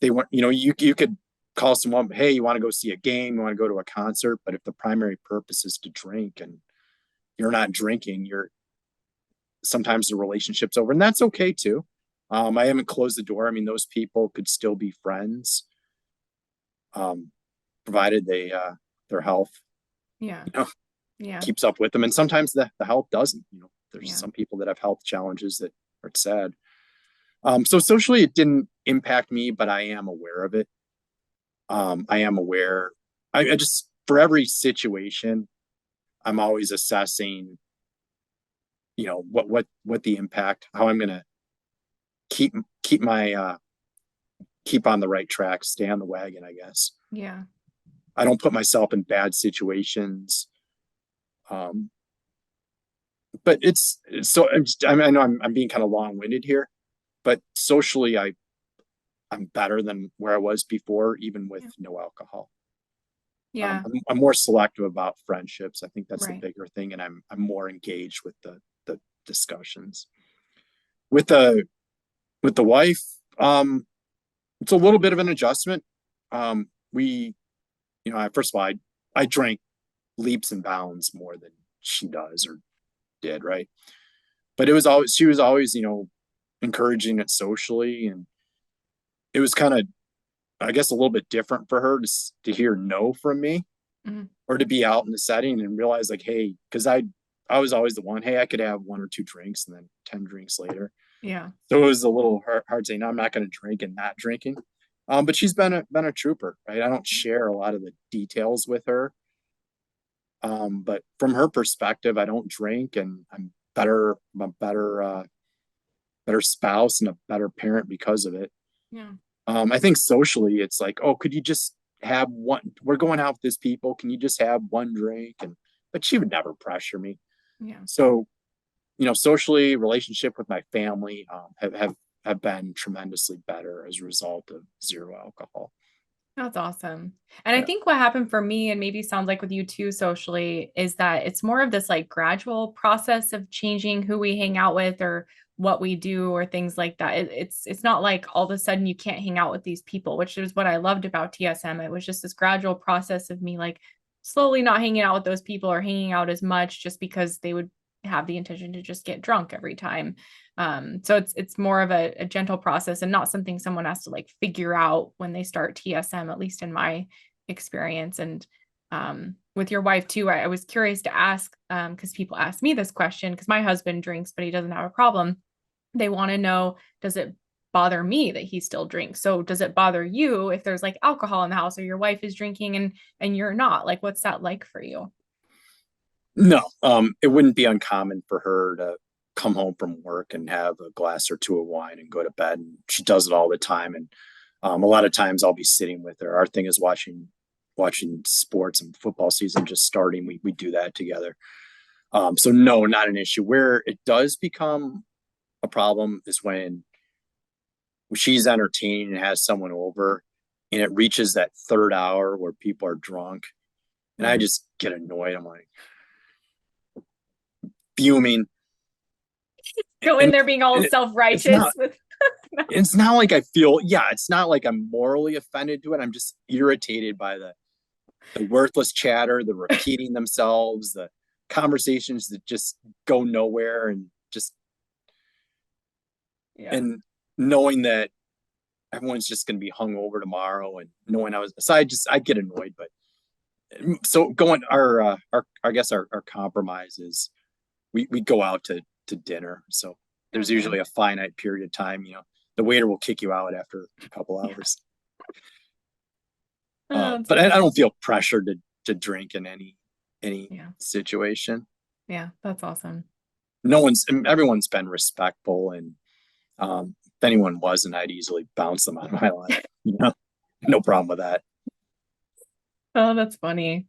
they want, you could call someone, hey, you want to go see a game, you want to go to a concert, but if the primary purpose is to drink and you're not drinking, you're sometimes the relationship's over, and that's okay too. I haven't closed the door. I mean, those people could still be friends, um, provided their health, Yeah. you know, Yeah. keeps up with them. And sometimes the health doesn't. There's Yeah. some people that have health challenges that are sad. So socially, it didn't impact me, but I am aware of it. I am aware. I just, for every situation, I'm always assessing, what the impact, how I'm gonna keep keep my keep on the right track, stay on the wagon, I guess. Yeah. I don't put myself in bad situations. Um, but so I know I'm being kind of long winded here, but socially, I'm better than where I was before, even with Yeah. no alcohol. Yeah. I'm more selective about friendships. I think that's the Right. bigger thing, and I'm more engaged with the discussions with the with the wife. It's a little bit of an adjustment. We, first of all, I drank leaps and bounds more than she does or did, right? But she was always, encouraging it socially, and it was kind of, I guess, a little bit different for her to hear no from me, Mhm. or to be out in the setting and realize, like, hey, because I was always the one, hey, I could have one or two drinks and then 10 drinks later. Yeah. So it was a little hard saying, no, I'm not going to drink and not drinking. But she's been a trooper, right? I don't share a lot of the details with her. But from her perspective, I don't drink, and I'm a better spouse and a better parent because of it. Yeah. I think socially, it's like, oh, could you just have one? We're going out with these people. Can you just have one drink? But she would never pressure me. Yeah. So, socially, relationship with my family, have been tremendously better as a result of zero alcohol. That's awesome. And I Yeah. think what happened for me, and maybe sounds like with you too socially, is that it's more of this like gradual process of changing who we hang out with or what we do or things like that. It's not like all of a sudden you can't hang out with these people, which is what I loved about TSM. It was just this gradual process of me like slowly not hanging out with those people or hanging out as much just because they would have the intention to just get drunk every time. So it's more of a gentle process and not something someone has to like figure out when they start TSM, at least in my experience. And with your wife too, I was curious to ask, because people ask me this question, because my husband drinks, but he doesn't have a problem. They want to know, does it bother me that he still drinks? So does it bother you if there's like alcohol in the house or your wife is drinking and you're not? Like, what's that like for you? No, it wouldn't be uncommon for her to come home from work and have a glass or two of wine and go to bed. And she does it all the time. And a lot of times I'll be sitting with her. Our thing is watching sports, and football season just starting. We do that together. So no, not an issue. Where it does become a problem is when she's entertaining and has someone over and it reaches that third hour where people are drunk and I Mm. just get annoyed. I'm like fuming. Go in And there being all it, it's not self-righteous with it's not like I feel, yeah, it's not like I'm morally offended to it. I'm just irritated by the worthless chatter, the repeating themselves, the conversations that just go nowhere, and just yeah. and knowing that everyone's just going to be hung over tomorrow, and knowing so I get annoyed. But so going our I guess our compromise is we go out to dinner. So there's Okay. usually a finite period of time. The waiter will kick you out after a couple Yeah. hours. Oh, that's But I funny. don't feel pressured to drink in any Yeah. situation. Yeah, that's awesome. Everyone's been respectful, and if anyone wasn't, I'd easily bounce them out of my life. No problem with that. Oh, that's funny.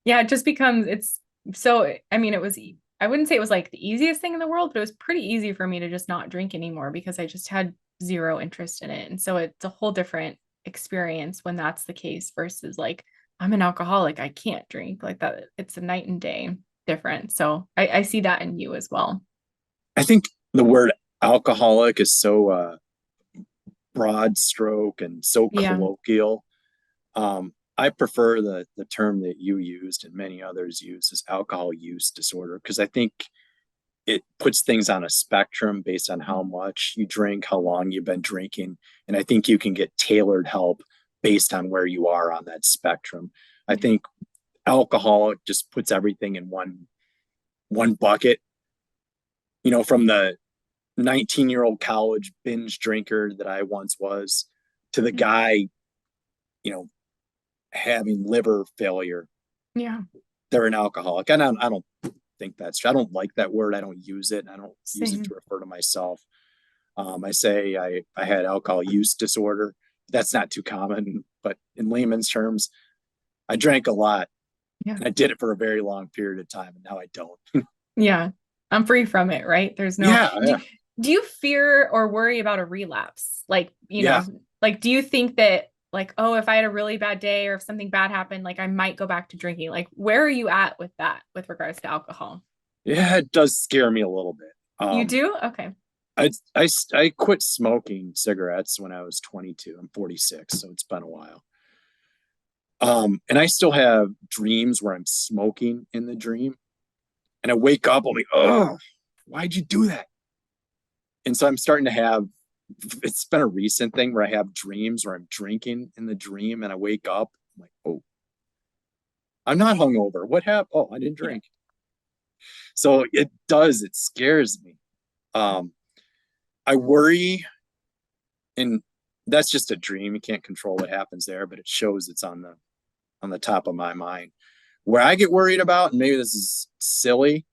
Yeah, it just becomes it's so I mean it was I wouldn't say it was like the easiest thing in the world, but it was pretty easy for me to just not drink anymore because I just had zero interest in it. And so it's a whole different experience when that's the case versus like I'm an alcoholic, I can't drink like that. It's a night and day difference. So I see that in you as well. I think the word alcoholic is so broad stroke and so Yeah. colloquial. I prefer the term that you used and many others use is alcohol use disorder, because I think it puts things on a spectrum based on how much you drink, how long you've been drinking, and I think you can get tailored help based on where you are on that spectrum. I Yeah. think alcohol just puts everything in one bucket. From the 19-year-old college binge drinker that I once was to the guy, you know, having liver failure. Yeah. They're an alcoholic. And I don't think that's true. I don't like that word. I don't use it. I don't use it Same. to refer to myself. I say I had alcohol use disorder. That's not too common, but in layman's terms, I drank a lot Yeah. and I did it for a very long period of time, and now I don't. Yeah. I'm free from it, right? There's no Yeah, yeah, do you fear or worry about a relapse? Like, yeah. like do you think that like, oh, if I had a really bad day or if something bad happened, like I might go back to drinking? Like, where are you at with that with regards to alcohol? Yeah, it does scare me a little bit. You do? Okay. I quit smoking cigarettes when I was 22. I'm 46, so it's been a while. And I still have dreams where I'm smoking in the dream, and I wake up, I'm like, oh, why'd you do that? And so I'm starting to have. It's been a recent thing where I have dreams where I'm drinking in the dream, and I wake up, I'm like, oh, I'm not hungover. What happened? Oh, I didn't Yeah. drink. So it does. It scares me. Um, I worry, and that's just a dream. You can't control what happens there, but it shows it's on the top of my mind. Where I get worried about, and maybe this is silly,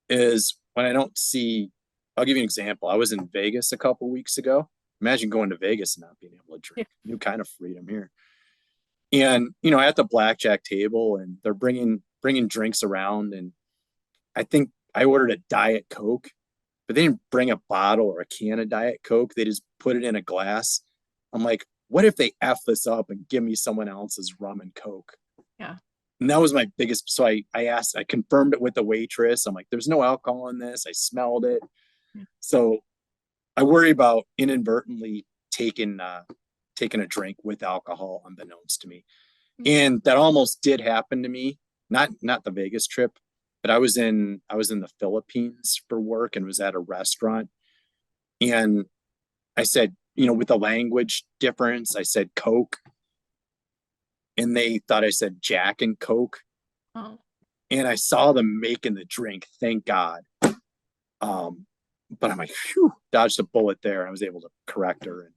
is when I don't see. I'll give you an example. I was in Vegas a couple weeks ago. Imagine going to Vegas and not being able to Yeah. drink. New kind of freedom here. And at the blackjack table, and they're bringing drinks around, and I think I ordered a Diet Coke, but they didn't bring a bottle or a can of Diet Coke. They just put it in a glass. I'm like, what if they F this up and give me someone else's rum and Coke? Yeah. And that was my biggest. So I confirmed it with the waitress. I'm like, there's no alcohol in this. I smelled it. Yeah. So I worry about inadvertently taking a drink with alcohol unbeknownst to me. And that almost did happen to me. Not the Vegas trip, but I was in the Philippines for work and was at a restaurant. And I said, with the language difference, I said Coke, and they thought I said Jack and Coke. Oh. And I saw them making the drink, thank God. Um, but I'm like, phew, dodged a bullet there. I was able to correct her.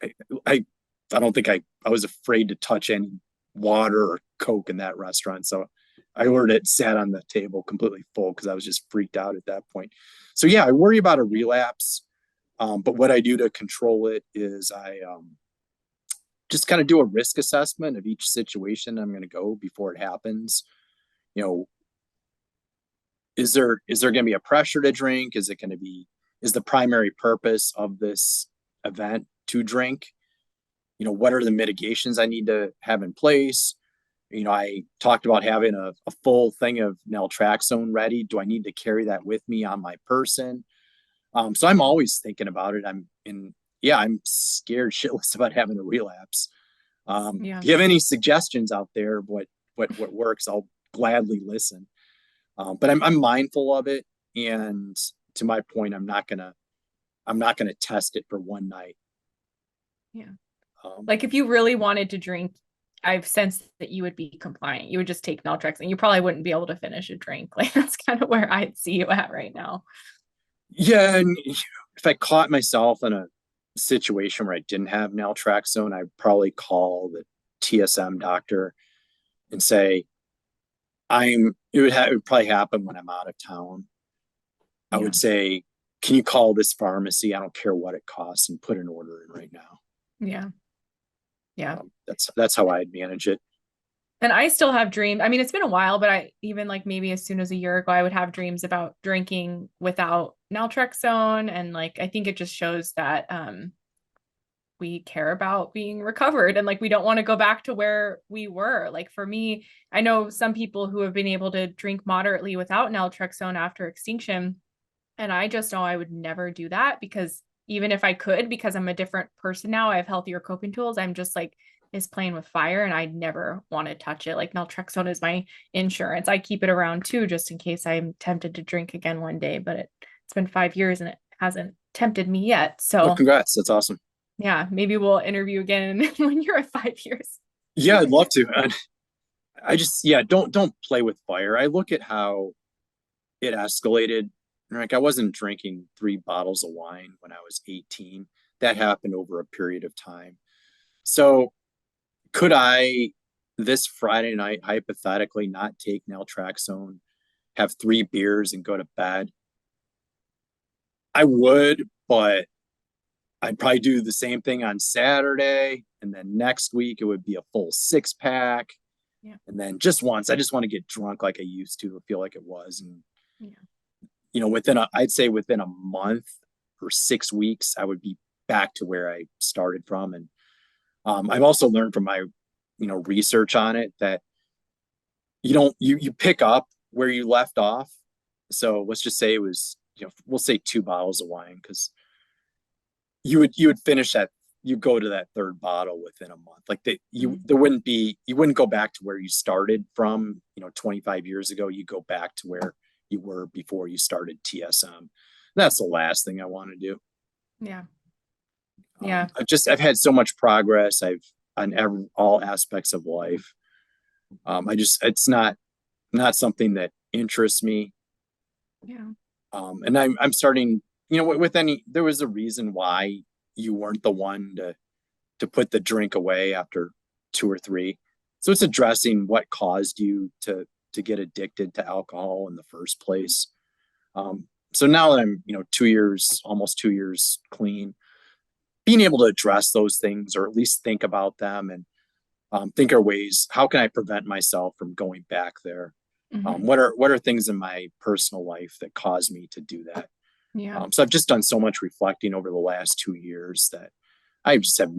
And I don't think I was afraid to touch any water or Coke in that restaurant. So I ordered it, sat on the table completely full because I was just freaked out at that point. So yeah, I worry about a relapse. But what I do to control it is I just kind of do a risk assessment of each situation I'm going to go before it happens. You know, is there going to be a pressure to drink? Is it going to be, is the primary purpose of this event to drink? What are the mitigations I need to have in place? I talked about having a full thing of naltrexone ready. Do I need to carry that with me on my person? So I'm always thinking about it. I'm scared shitless about having a relapse. Yeah. If you have any suggestions out there, what works, I'll gladly listen. But I'm mindful of it, and to my point, I'm not gonna test it for one night. Yeah. Um, Like if you really wanted to drink, I've sensed that you would be compliant. You would just take naltrexone. You probably wouldn't be able to finish a drink. Like that's kind of where I'd see you at right now. yeah, and if I caught myself in a situation where I didn't have naltrexone, I'd probably call the TSM doctor and say, it would probably happen when I'm out of town. I Yeah. would say, can you call this pharmacy? I don't care what it costs, and put an order in right now. Yeah. Yeah. That's how I'd manage it. And I still have dreams. I mean, it's been a while, but I even like maybe as soon as a year ago, I would have dreams about drinking without naltrexone. And like I think it just shows that we care about being recovered and like we don't want to go back to where we were. Like for me, I know some people who have been able to drink moderately without naltrexone after extinction. And I just know I would never do that because even if I could, because I'm a different person now, I have healthier coping tools. I'm just like, is playing with fire and I never want to touch it. Like naltrexone is my insurance. I keep it around too, just in case I'm tempted to drink again one day, but it's been 5 years and it hasn't tempted me yet. Well, So congrats. That's awesome. yeah, maybe we'll interview again when you're at 5 years. Yeah, I'd love to. And I just, yeah, don't play with fire. I look at how it escalated. Like I wasn't drinking 3 bottles of wine when I was 18. That happened over a period of time. So could I this Friday night hypothetically not take naltrexone, have 3 beers and go to bed? I would, but I'd probably do the same thing on Saturday, and then next week it would be a full 6 pack. Yeah. And then just once, I just want to get drunk like I used to feel like it was. And Yeah. I'd say within a month or 6 weeks, I would be back to where I started from. And I've also learned from my, research on it that you pick up where you left off. So let's just say it was, we'll say 2 bottles of wine, because you would finish that, you go to that third bottle within a month. Like you wouldn't go back to where you started from, 25 years ago. You go back to where you were before you started TSM. That's the last thing I want to do. Yeah. Yeah. I've had so much progress. All aspects of life. It's not something that interests me. Yeah. And I'm starting, there was a reason why you weren't the one to put the drink away after 2 or 3. So it's addressing what caused you to get addicted to alcohol in the first place. So now that I'm, almost 2 years clean, being able to address those things, or at least think about them, and think of ways, how can I prevent myself from going back there? Mm-hmm. What are things in my personal life that cause me to do that? Yeah. So I've just done so much reflecting over the last 2 years that I just have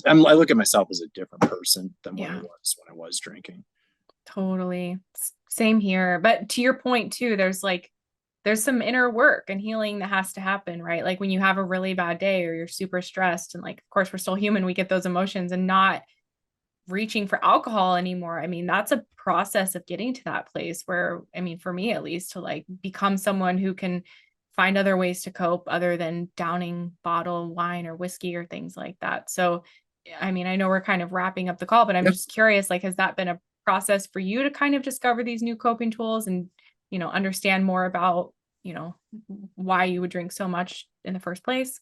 I look at myself as a different person than what I was when I was drinking. Totally. Same here. But to your point too, there's some inner work and healing that has to happen, right? Like when you have a really bad day or you're super stressed and like, of course, we're still human, we get those emotions, and not reaching for alcohol anymore. I mean, that's a process of getting to that place where, I mean, for me at least, to like become someone who can find other ways to cope other than downing bottle wine or whiskey or things like that. So, I mean, I know we're kind of wrapping up the call, but I'm Yep. just curious, like, has that been a process for you to kind of discover these new coping tools and, understand more about, why you would drink so much in the first place?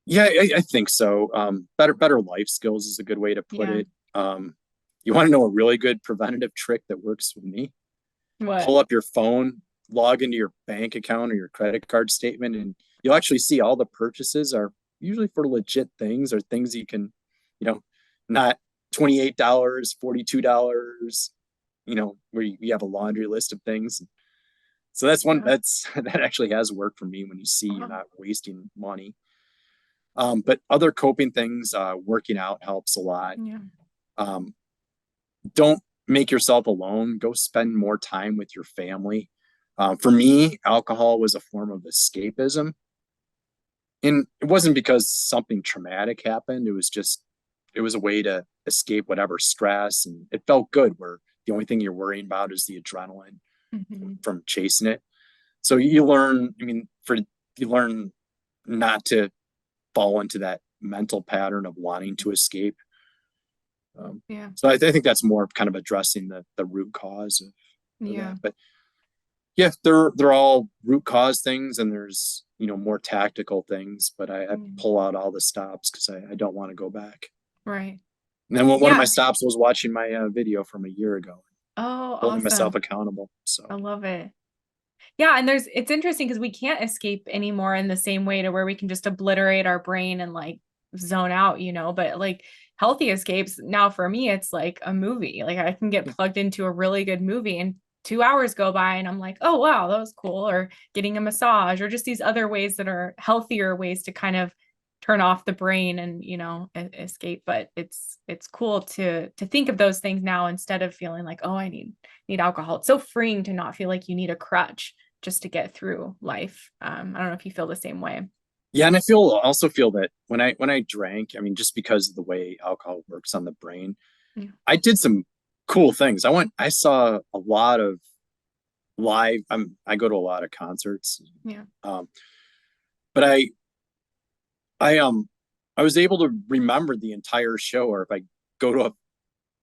Yeah, I think so. Better life skills is a good way to put Yeah. it. You want to know a really good preventative trick that works with me? What? Pull up your phone, log into your bank account or your credit card statement, and you'll actually see all the purchases are usually for legit things, or things you can, not $28, $42. where you have a laundry list of things. So that's one Yeah. that actually has worked for me when you see you're Wow. not wasting money. But other coping things, working out helps a lot. Yeah. Um, don't make yourself alone. Go spend more time with your family. For me, alcohol was a form of escapism. And it wasn't because something traumatic happened. It was a way to escape whatever stress. And it felt good where the only thing you're worrying about is the adrenaline Hmm. from chasing it. So you learn, you learn not to fall into that mental pattern of wanting to escape. Um, Yeah. so I think that's more kind of addressing the root cause of Yeah. that. But yeah, they're all root cause things, and there's more tactical things. But I Mm. pull out all the stops because I don't want to go back. Right. And then one of my Yeah. stops was watching my video from a year ago, Oh, holding myself awesome. accountable. I So love it. Yeah, and it's interesting because we can't escape anymore in the same way to where we can just obliterate our brain and like zone out, but like healthy escapes now for me, it's like a movie. Like I can get yeah, plugged into a really good movie and 2 hours go by and I'm like, oh wow, that was cool. Or getting a massage or just these other ways that are healthier ways to kind of turn off the brain and escape. But it's cool to think of those things now instead of feeling like, oh, I need alcohol. It's so freeing to not feel like you need a crutch just to get through life. I don't know if you feel the same way. yeah, and also feel that when I drank, just because of the way alcohol works on the brain, Yeah. I did some cool things. I saw a lot of live. I go to a lot of concerts, Yeah. um, but I I was able to remember the entire show. Or if I go to a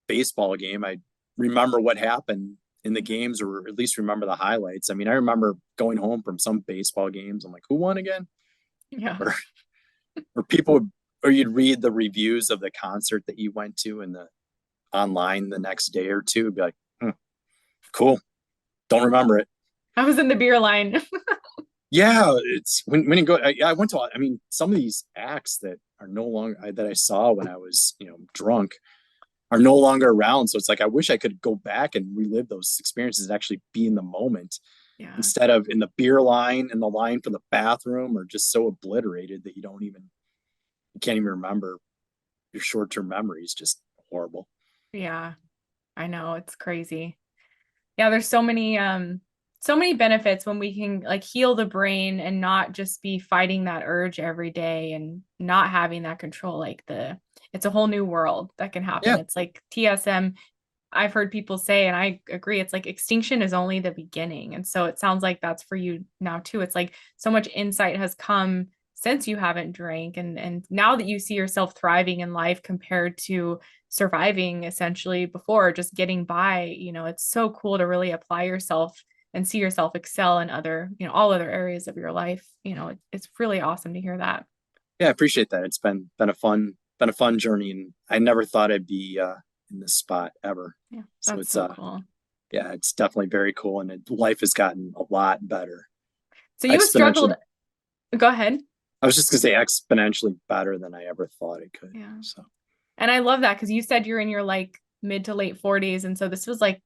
baseball game, I remember what happened in the games, or at least remember the highlights. I remember going home from some baseball games. I'm like, who won again? Yeah. Or people would, or you'd read the reviews of the concert that you went to in the online the next day or two. Be like, cool. Don't remember it. I was in the beer line. Yeah, it's when you go. I went to. Some of these acts that are no longer that I saw when I was drunk are no longer around. So it's like I wish I could go back and relive those experiences and actually be in the moment Yeah. instead of in the beer line and the line for the bathroom, or just so obliterated that you can't even remember. Your short term memory is just horrible. Yeah. I know it's crazy. Yeah, there's so many benefits when we can like heal the brain and not just be fighting that urge every day and not having that control. It's a whole new world that can happen. Yeah. It's like TSM. I've heard people say, and I agree, it's like extinction is only the beginning. And so it sounds like that's for you now too. It's like so much insight has come since you haven't drank and now that you see yourself thriving in life compared to surviving essentially before just getting by, it's so cool to really apply yourself and see yourself excel in other, all other areas of your life. It's really awesome to hear that. Yeah, I appreciate that. It's been a fun journey, and I never thought I'd be in this spot ever. Yeah, So that's it's so cool. yeah, it's definitely very cool, and life has gotten a lot better, So you struggled. exponentially. Go ahead. I was just gonna say exponentially better than I ever thought it could. Yeah. So And I love that because you said you're in your like mid to late 40s. And so this was like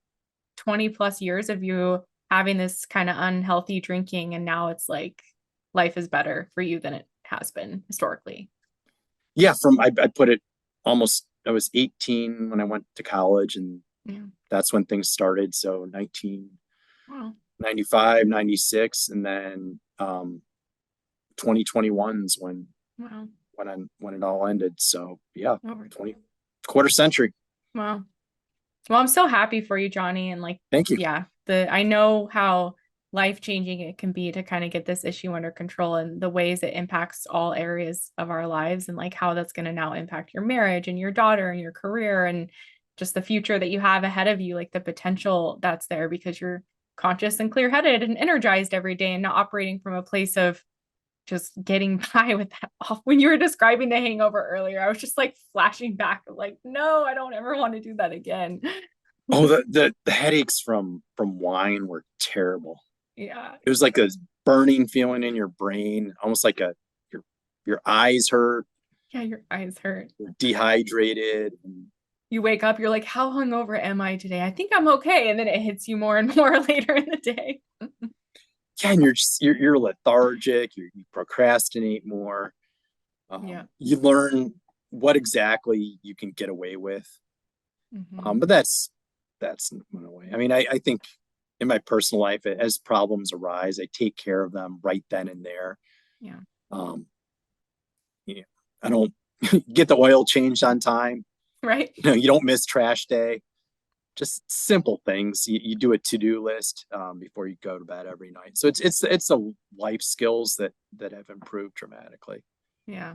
20 plus years of you having this kind of unhealthy drinking. And now it's like life is better for you than it has been historically. yeah, I put it almost. I was 18 when I went to college, and Yeah. that's when things started. So Wow. 1995, 96, and then 2021's Wow. when it all ended. So yeah, Over. 20 quarter century. Wow. Well, I'm so happy for you, Johnny. And like, Thank you. yeah, I know how life changing it can be to kind of get this issue under control and the ways it impacts all areas of our lives and like how that's going to now impact your marriage and your daughter and your career and just the future that you have ahead of you, like the potential that's there because you're conscious and clear headed and energized every day and not operating from a place of just getting by with that off. When you were describing the hangover earlier, I was just like flashing back like, no, I don't ever want to do that again. Oh, the headaches from wine were terrible. Yeah. It was like a burning feeling in your brain, almost like your your eyes hurt, Yeah, your eyes hurt. you're dehydrated. And you wake up, you're like, how hungover am I today? I think I'm okay. And then it hits you more and more later in the day. Yeah, and you're lethargic, you procrastinate more. Yeah. You learn what exactly you can get away with. Hmm. But that's went away. I mean, I think in my personal life, as problems arise, I take care of them right then and there. Yeah. Um, yeah, I don't get the oil changed on time. Right. You don't miss trash day. Just simple things. You do a to-do list before you go to bed every night. So it's the life skills that have improved dramatically. Yeah.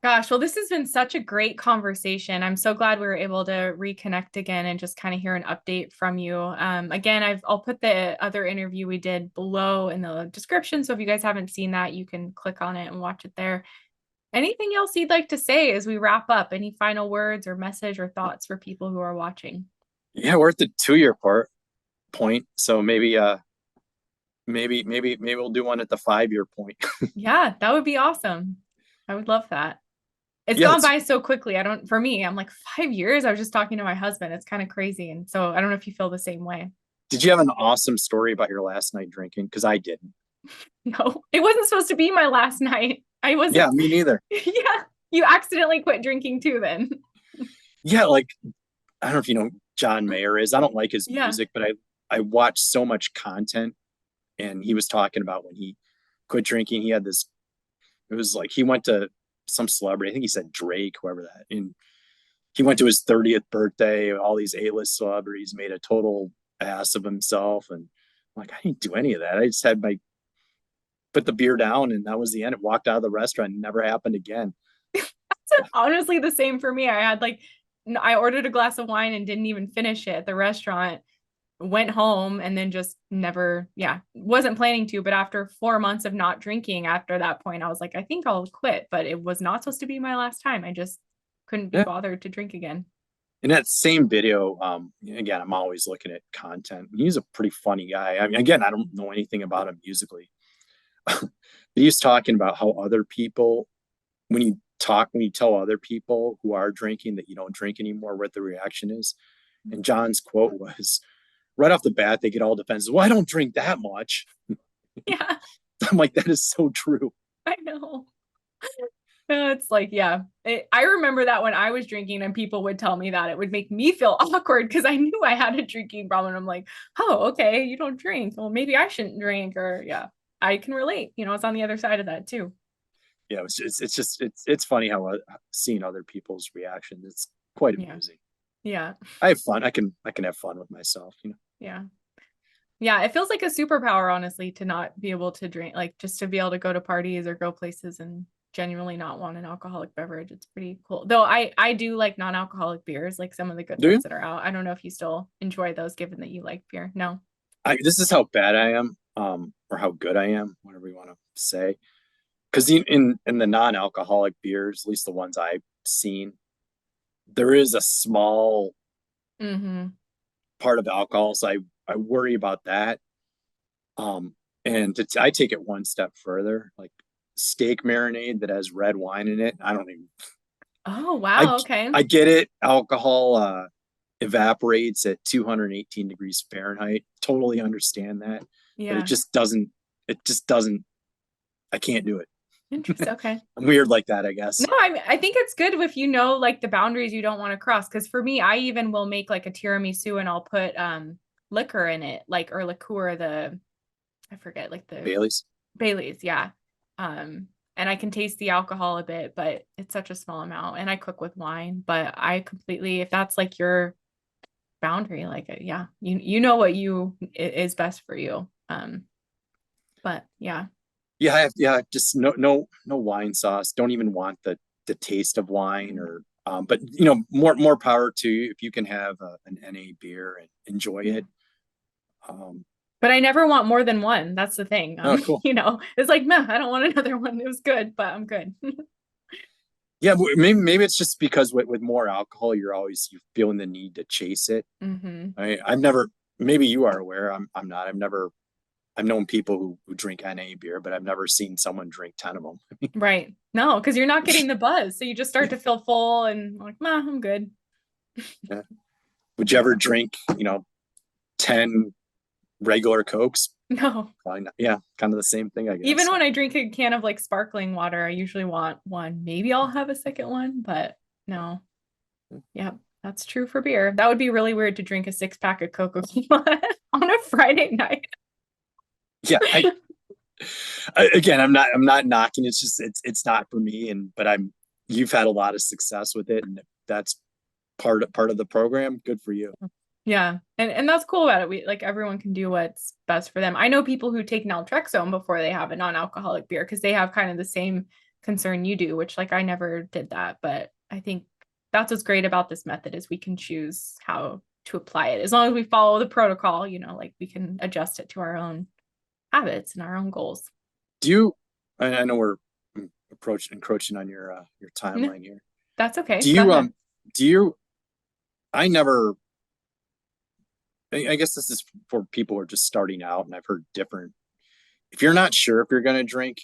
Gosh, well, this has been such a great conversation. I'm so glad we were able to reconnect again and just kind of hear an update from you. Again, I'll put the other interview we did below in the description. So if you guys haven't seen that, you can click on it and watch it there. Anything else you'd like to say as we wrap up? Any final words or message or thoughts for people who are watching? Yeah, we're at the 2 year point. So maybe we'll do one at the 5 year point. Yeah, that would be awesome. I would love that. It's Yeah, gone it's by so quickly. For me, I'm like 5 years. I was just talking to my husband. It's kind of crazy. And so I don't know if you feel the same way. Did you have an awesome story about your last night drinking? Because I didn't. No, it wasn't supposed to be my last night. I Yeah, wasn't. me neither. Yeah. You accidentally quit drinking too, then. Yeah, like I don't know if you know who John Mayer is. I don't like his Yeah. music, but I watch so much content, and he was talking about when he quit drinking. He had this. It was like he went to some celebrity. I think he said Drake, whoever that, and he went to his 30th birthday. All these A-list celebrities made a total ass of himself, and I'm like, I didn't do any of that. I just had my put the beer down, and that was the end. It walked out of the restaurant. And never happened again. Honestly, the same for me. I ordered a glass of wine and didn't even finish it at the restaurant. Went home and then just never, yeah, wasn't planning to. But after 4 months of not drinking, after that point, I was like, I think I'll quit. But it was not supposed to be my last time. I just couldn't be Yeah. bothered to drink again. In that same video, again, I'm always looking at content. He's a pretty funny guy. I mean, again, I don't know anything about him musically. But he's talking about how other people, when you tell other people who are drinking that you don't drink anymore, what the reaction is. And John's quote was, right off the bat, they get all defensive. Well, I don't drink that much. Yeah, I'm like, that is so true. I know. It's like, yeah, I remember that when I was drinking and people would tell me that it would make me feel awkward because I knew I had a drinking problem. I'm like, oh, okay, you don't drink. Well, maybe I shouldn't drink. Or, yeah, I can relate. It's on the other side of that too. Yeah, it's funny how seeing other people's reactions. It's quite Yeah. amusing. Yeah. I have fun. I can have fun with myself. Yeah. Yeah. It feels like a superpower, honestly, to not be able to drink, like just to be able to go to parties or go places and genuinely not want an alcoholic beverage. It's pretty cool. Though I do like non-alcoholic beers, like some of the good Do ones you? that are out. I don't know if you still enjoy those given that you like beer. No. This is how bad I am, or how good I am, whatever you want to say. Because in the non-alcoholic beers, at least the ones I've seen, there is a small Mm-hmm. part of alcohol, so I worry about that. And I take it one step further, like steak marinade that has red wine in it. I don't even. Oh, I wow. Okay. I get it. Alcohol evaporates at 218 degrees Fahrenheit. Totally understand that, but it Yeah. just doesn't. It just doesn't. I can't do it. Interesting. Okay. I'm weird like that, I No, guess. I think it's good if like the boundaries you don't want to cross. Because for me, I even will make like a tiramisu and I'll put liquor in it, like or liqueur, I forget, like the Bailey's. Bailey's, yeah. And I can taste the alcohol a bit, but it's such a small amount. And I cook with wine, but I completely, if that's like your boundary, like yeah, you know what is best for you. But yeah, Yeah, yeah, just no wine sauce. Don't even want the taste of wine or but more power to you if you can have an NA beer and enjoy yeah. it. Um But I never want more than one. That's the thing. oh cool. It's like, no, I don't want another one. It was good, but I'm good. Yeah, maybe it's just because with more alcohol you're feeling the need to chase it. Hmm. I've never, maybe you are aware, I'm not. I've known people who drink NA beer, but I've never seen someone drink 10 of them. Right. No, because you're not getting the buzz. So you just start to feel full and like, nah, I'm good. Yeah. Would you ever drink, 10 regular Cokes? No. Probably not. Yeah, kind of the same thing, I guess. Even when I drink a can of like sparkling water, I usually want one. Maybe I'll have a second one, but no. Yeah, that's true for beer. That would be really weird to drink a 6-pack of Coca-Cola on a Friday night. Yeah, again, I'm not knocking. It's just it's not for me. But you've had a lot of success with it, and that's part of the program. Good for you. Yeah, and that's cool about it. We like everyone can do what's best for them. I know people who take naltrexone before they have a non-alcoholic beer because they have kind of the same concern you do, which like I never did that, but I think that's what's great about this method is we can choose how to apply it as long as we follow the protocol, like we can adjust it to our own habits and our own goals. I know we're encroaching on your timeline here. That's okay. I never, I guess this is for people who are just starting out, and I've heard different. If you're not sure if you're going to drink,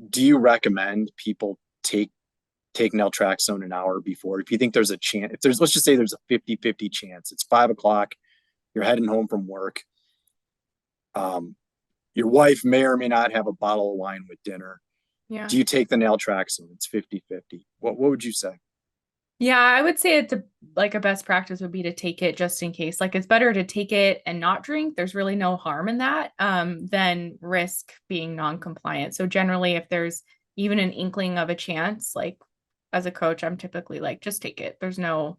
do you recommend people take naltrexone an hour before? If you think there's a chance, let's just say there's a 50-50 chance, it's 5 o'clock, you're heading home from work. Your wife may or may not have a bottle of wine with dinner. Yeah. Do you take the naltrexone? It's 50-50. What would you say? Yeah, I would say it's a best practice would be to take it just in case. Like it's better to take it and not drink. There's really no harm in that than risk being non-compliant. So generally, if there's even an inkling of a chance, like as a coach, I'm typically like, just take it. There's no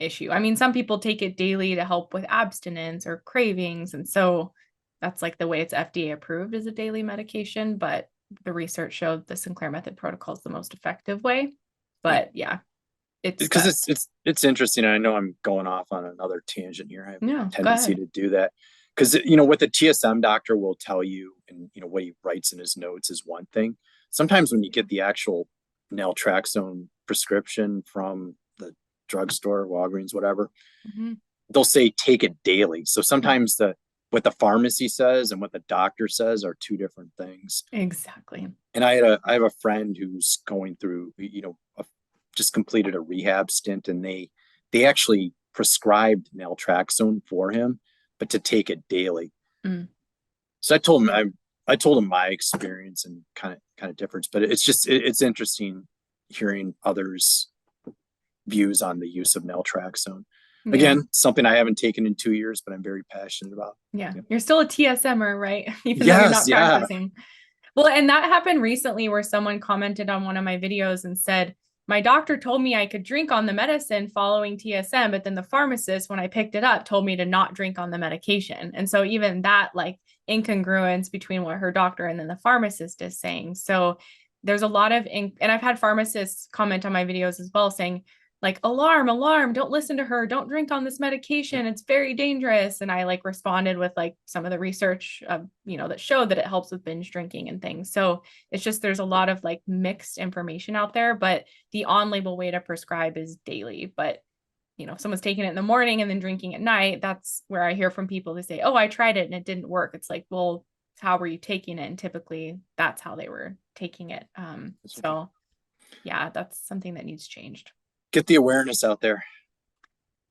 issue. I mean, some people take it daily to help with abstinence or cravings. And so that's like the way it's FDA approved as a daily medication. But the research showed the Sinclair Method protocol is the most effective way. But yeah. It's interesting. I know I'm going off on another tangent here. I have a tendency to do that because what the TSM doctor will tell you, and what he writes in his notes is one thing. Sometimes when you get the actual naltrexone prescription from the drugstore, Walgreens, whatever, they'll say take it daily. So sometimes what the pharmacy says and what the doctor says are two different things. Exactly. And I have a friend who's going through, just completed a rehab stint, and they actually prescribed naltrexone for him, but to take it daily. So I told him my experience and kind of difference, but it's interesting hearing others' views on the use of naltrexone. Yeah. Again, something I haven't taken in 2 years, but I'm very passionate about. Yeah. You're still a TSMer, right? Even though you're not practicing. Well, and that happened recently where someone commented on one of my videos and said, my doctor told me I could drink on the medicine following TSM, but then the pharmacist, when I picked it up, told me to not drink on the medication. And so even that like incongruence between what her doctor and then the pharmacist is saying. So there's a lot of, and I've had pharmacists comment on my videos as well saying like, alarm, don't listen to her. Don't drink on this medication. It's very dangerous. And I like responded with like some of the research, that showed that it helps with binge drinking and things. So it's just, there's a lot of like mixed information out there, but the on-label way to prescribe is daily. But, if someone's taking it in the morning and then drinking at night, that's where I hear from people who say, oh, I tried it and it didn't work. It's like, well, how were you taking it? And typically that's how they were taking it. So yeah, that's something that needs changed. Get the awareness out there.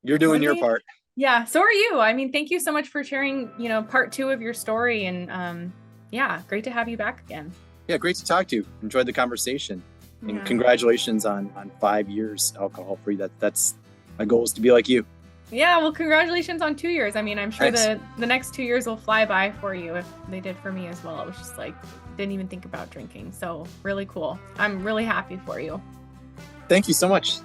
You're doing your part. Yeah. So are you. I mean, thank you so much for sharing, part 2 of your story. And yeah, great to have you back again. Yeah, great to talk to you. Enjoyed the conversation. And congratulations on 5 years alcohol free. That's my goal is to be like you. Yeah, well, congratulations on 2 years. I mean, I'm sure the next 2 years will fly by for you if they did for me as well. It was just like, didn't even think about drinking. So really cool. I'm really happy for you. Thank you so much.